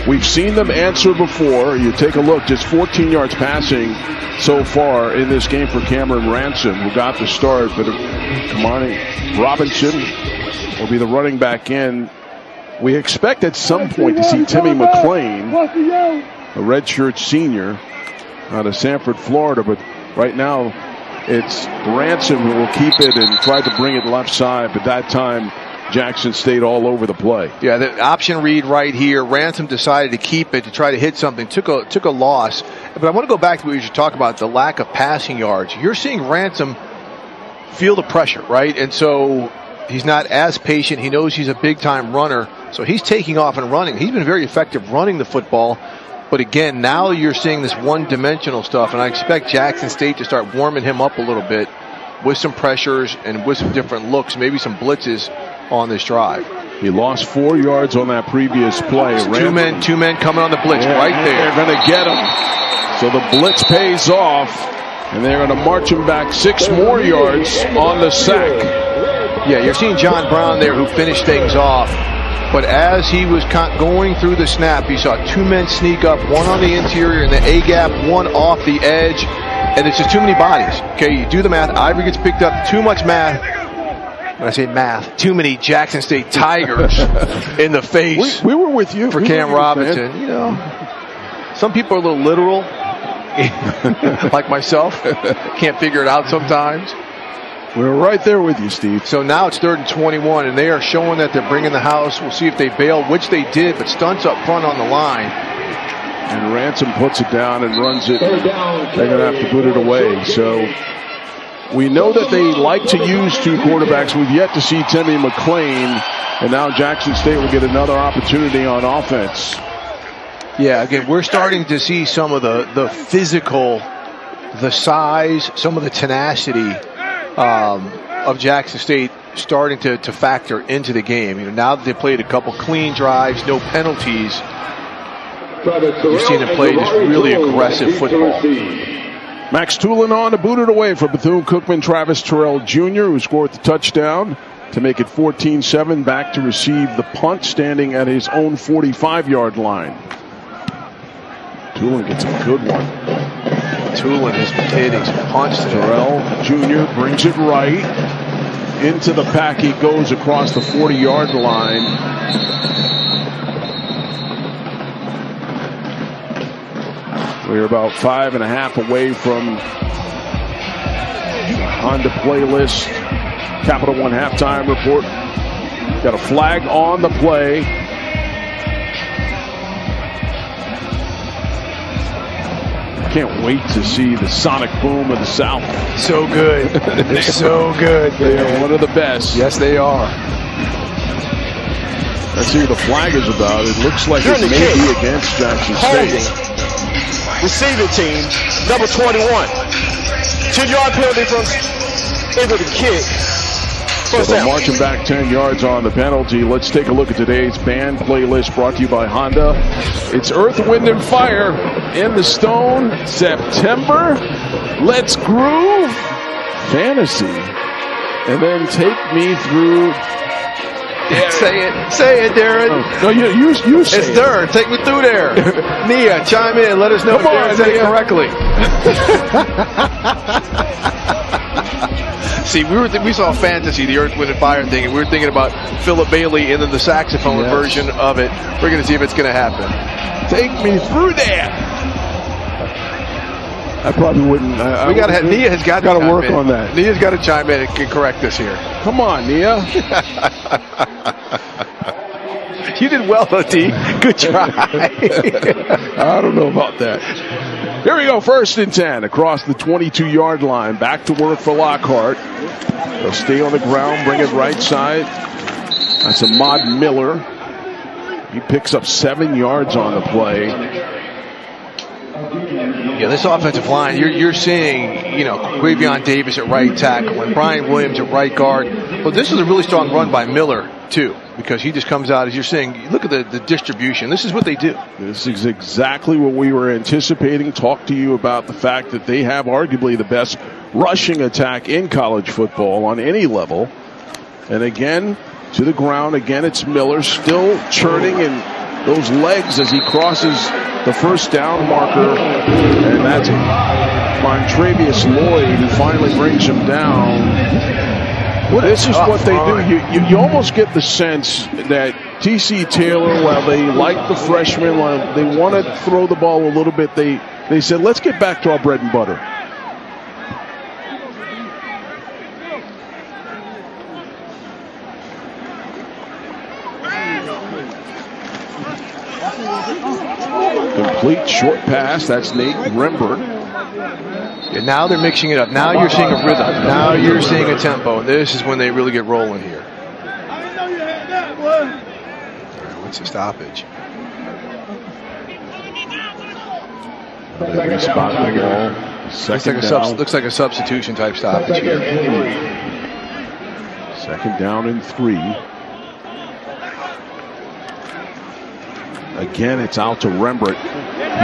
We've seen them answer before. You take a look, just 14 yards passing so far in this game for Cameron Ransom, who got the start. But Kamani Robinson will be the running back in. We expect at some point to see Timmy McClain, a redshirt senior out of Sanford, Florida. But right now it's Ransom who will keep it and try to bring it left side. But that time Jackson State all over the play. Yeah, the option read right here. Ransom decided to keep it to try to hit something. Took a loss. But I want to go back to what you should talk about, the lack of passing yards. You're seeing Ransom feel the pressure, right? And so he's not as patient. He knows he's a big-time runner. So he's taking off and running. He's been very effective running the football. But again, now you're seeing this one-dimensional stuff. And I expect Jackson State to start warming him up a little bit with some pressures and with some different looks, maybe some blitzes on this drive. He lost 4 yards on that previous play. Two men coming on the blitz right there. They're going to get him. So the blitz pays off, and they're going to march him back 6 more yards on the sack. Yeah, you're seeing John Brown there who finished things off. But as he was going through the snap, you saw 2 men sneak up, one on the interior in the A-gap, one off the edge, and it's just too many bodies. Okay, you do the math. Ivory gets picked up. Too much math. When I say math, too many Jackson State Tigers in the face. We were with you for Cam Robinson. You know, some people are a little literal, like myself. Can't figure it out sometimes. We're right there with you, Steve. So now it's 3rd and 21, and they are showing that they're bringing the house. We'll see if they bail, which they did, but stunts up front on the line. And Ransom puts it down and runs it. They're going to have to put it away. So we know that they like to use 2 quarterbacks. We've yet to see Timmy McClain, and now Jackson State will get another opportunity on offense. Yeah, again, we're starting to see some of the physical, the size, some of the tenacity of Jackson State starting to factor into the game. You know, now that they played a couple clean drives, no penalties, you've seen them play just really aggressive football. Max Tulin on to boot it away for Bethune-Cookman. Travis Terrell Jr., who scored the touchdown to make it 14-7, back to receive the punt, standing at his own 45-yard line. Tulin gets a good one. Tulin has been hitting some punts. Terrell Jr. brings it right into the pack. He goes across the 40-yard line. We're about 5.5 away from Honda playlist. Capital One halftime report. Got a flag on the play. can't wait to see the sonic boom of the South. So good. They're so good. They are one of the best. Yes, they are. Let's see what the flag is about. It looks like it may be against Jackson State. Receiving team, number 21. 10-yard penalty from into the kick. So they're marching back 10 yards on the penalty. Let's take a look at today's band playlist brought to you by Honda. It's Earth, Wind, and Fire, In the Stone, September, Let's Groove, Fantasy, and then Take Me Through. Say it, Darren. Oh, no, you say it's there. Take me through there. Nia, chime in. Let us know if Darren said it correctly. See, we saw Fantasy, the Earth, Wind, and Fire thing, and we were thinking about Philip Bailey and then the saxophone version of it. We're going to see if it's going to happen. Take me through there. I probably wouldn't. Nia has got to work on that. Nia's got to chime in and correct us here. Come on, Nia. You did well, O.T. Good try. I don't know about that. Here we go, 1st and 10 across the 22-yard line. Back to work for Lockhart. They'll stay on the ground, bring it right side. That's Ahmad Miller. He picks up 7 yards on the play. Yeah, this offensive line, you're seeing, Quavion Davis at right tackle and Brian Williams at right guard. Well, this is a really strong run by Miller, too, because he just comes out, as you're saying, look at the distribution. This is what they do. This is exactly what we were anticipating. Talk to you about the fact that they have arguably the best rushing attack in college football on any level. And again, to the ground. Again, it's Miller still churning in those legs as he crosses the first down marker. And that's Montravius Lloyd who finally brings him down. This is what they do. You almost get the sense that T.C. Taylor, while they like the freshman, while they want to throw the ball a little bit, they said, let's get back to our bread and butter. Complete short pass. That's Nate Rembert. And now they're mixing it up. Now you're seeing a rhythm. Now you're seeing a tempo. And this is when they really get rolling here. What's the stoppage? Looks like a substitution type stoppage here. 2nd down and 3. Again, it's out to Rembert.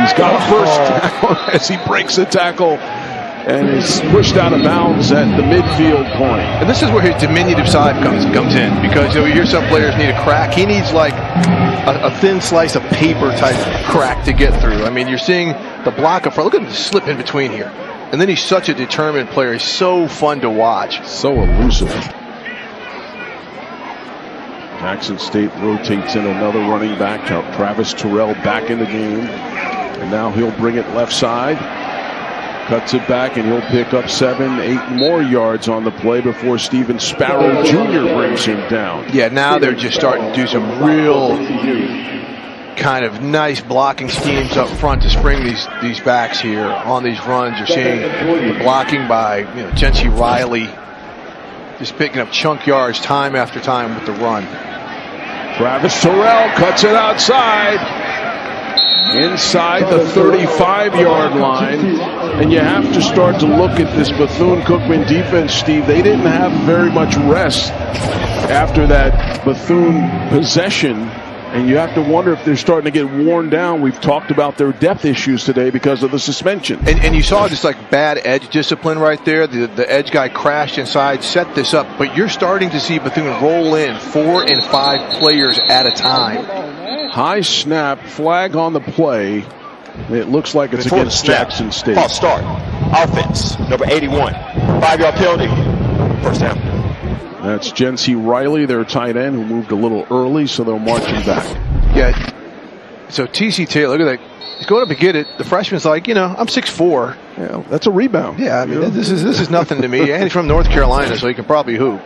He's got a first down as he breaks the tackle and is pushed out of bounds at the midfield point. And this is where his diminutive side comes in, because you hear some players need a crack. He needs like a thin slice of paper type crack to get through. I mean, you're seeing the block up front. Look at him slip in between here. And then he's such a determined player. He's so fun to watch. So elusive. Jackson State rotates in another running back. Travis Terrell back in the game. And now he'll bring it left side. Cuts it back, and he'll pick up 7, 8 more yards on the play before Steven Sparrow Jr. brings him down. Yeah, now they're just starting to do some real kind of nice blocking schemes up front to spring these backs here on these runs. You're seeing the blocking by Jency Riley, just picking up chunk yards time after time with the run. Travis Terrell cuts it outside. Inside the 35-yard line. And you have to start to look at this Bethune-Cookman defense, Steve. They didn't have very much rest after that Bethune possession. And you have to wonder if they're starting to get worn down. We've talked about their depth issues today because of the suspension. And you saw just like bad edge discipline right there. The edge guy crashed inside, set this up. But you're starting to see Bethune roll in 4 and 5 players at a time. High snap, flag on the play. It looks like it's against Jackson State. False start. Offense, number 81. 5-yard penalty. First down. That's Jency Riley, their tight end, who moved a little early, so they'll march him back. Yeah. So T.C. Taylor, look at that. He's going up to get it. The freshman's like, I'm 6'4". Yeah, that's a rebound. Yeah, I mean, this is nothing to me. And he's from North Carolina, so he can probably hoop.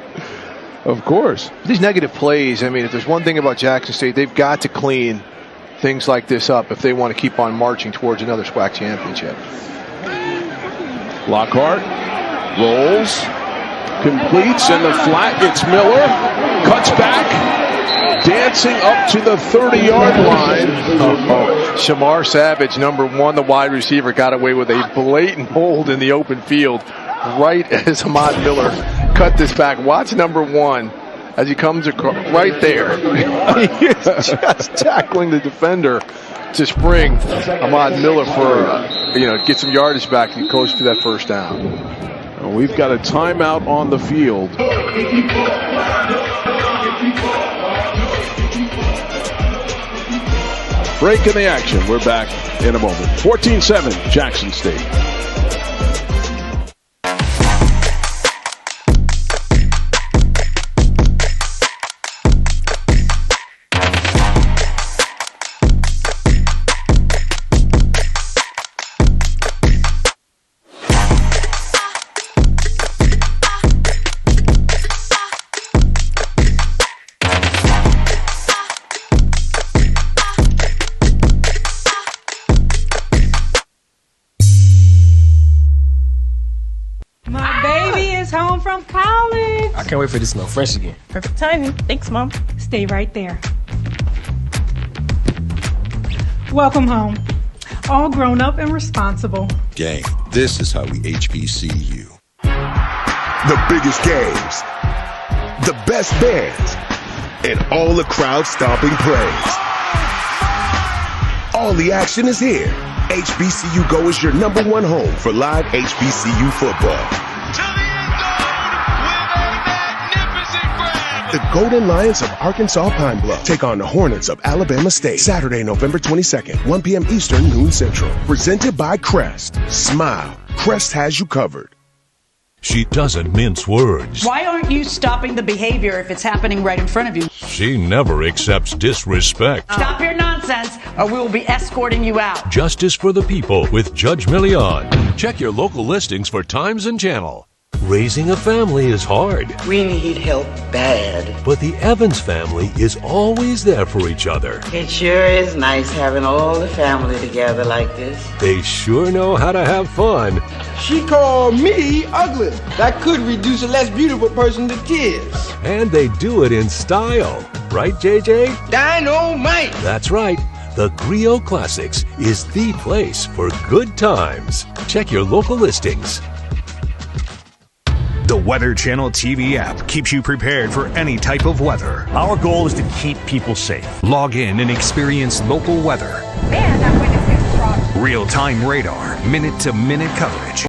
Of course. These negative plays, I mean, if there's one thing about Jackson State, they've got to clean things like this up if they want to keep on marching towards another SWAC championship. Lockhart rolls, completes, and the flat gets Miller, cuts back, dancing up to the 30-yard line. Shamar Savage, number 1, the wide receiver, got away with a blatant hold in the open field right as Ahmad Miller cut this back. Watch number 1 as he comes across right there. He is just tackling the defender to spring Ahmad Miller for, get some yardage back and coast to that first down. We've got a timeout on the field. Break in the action. We're back in a moment. 14-7, Jackson State. I can't wait for this to smell fresh again. Perfect timing. Thanks, Mom. Stay right there. Welcome home. All grown up and responsible. Gang, this is how we HBCU. The biggest games, the best bands, and all the crowd-stomping plays. All the action is here. HBCU Go is your #1 home for live HBCU football. The Golden Lions of Arkansas Pine Bluff take on the Hornets of Alabama State. Saturday, November 22nd, 1 p.m. Eastern, noon Central. Presented by Crest. Smile. Crest has you covered. She doesn't mince words. Why aren't you stopping the behavior if it's happening right in front of you? She never accepts disrespect. Stop your nonsense, or we will be escorting you out. Justice for the People with Judge Millian. Check your local listings for times and channel. Raising a family is hard. We need help bad. But the Evans family is always there for each other. It sure is nice having all the family together like this. They sure know how to have fun. She called me ugly. That could reduce a less beautiful person to tears. And they do it in style. Right, JJ? Dynamite! That's right. The Griot Classics is the place for good times. Check your local listings. The Weather Channel TV app keeps you prepared for any type of weather. Our goal is to keep people safe. Log in and experience local weather. Man, that wind is getting strong. Real-time radar, minute-to-minute coverage.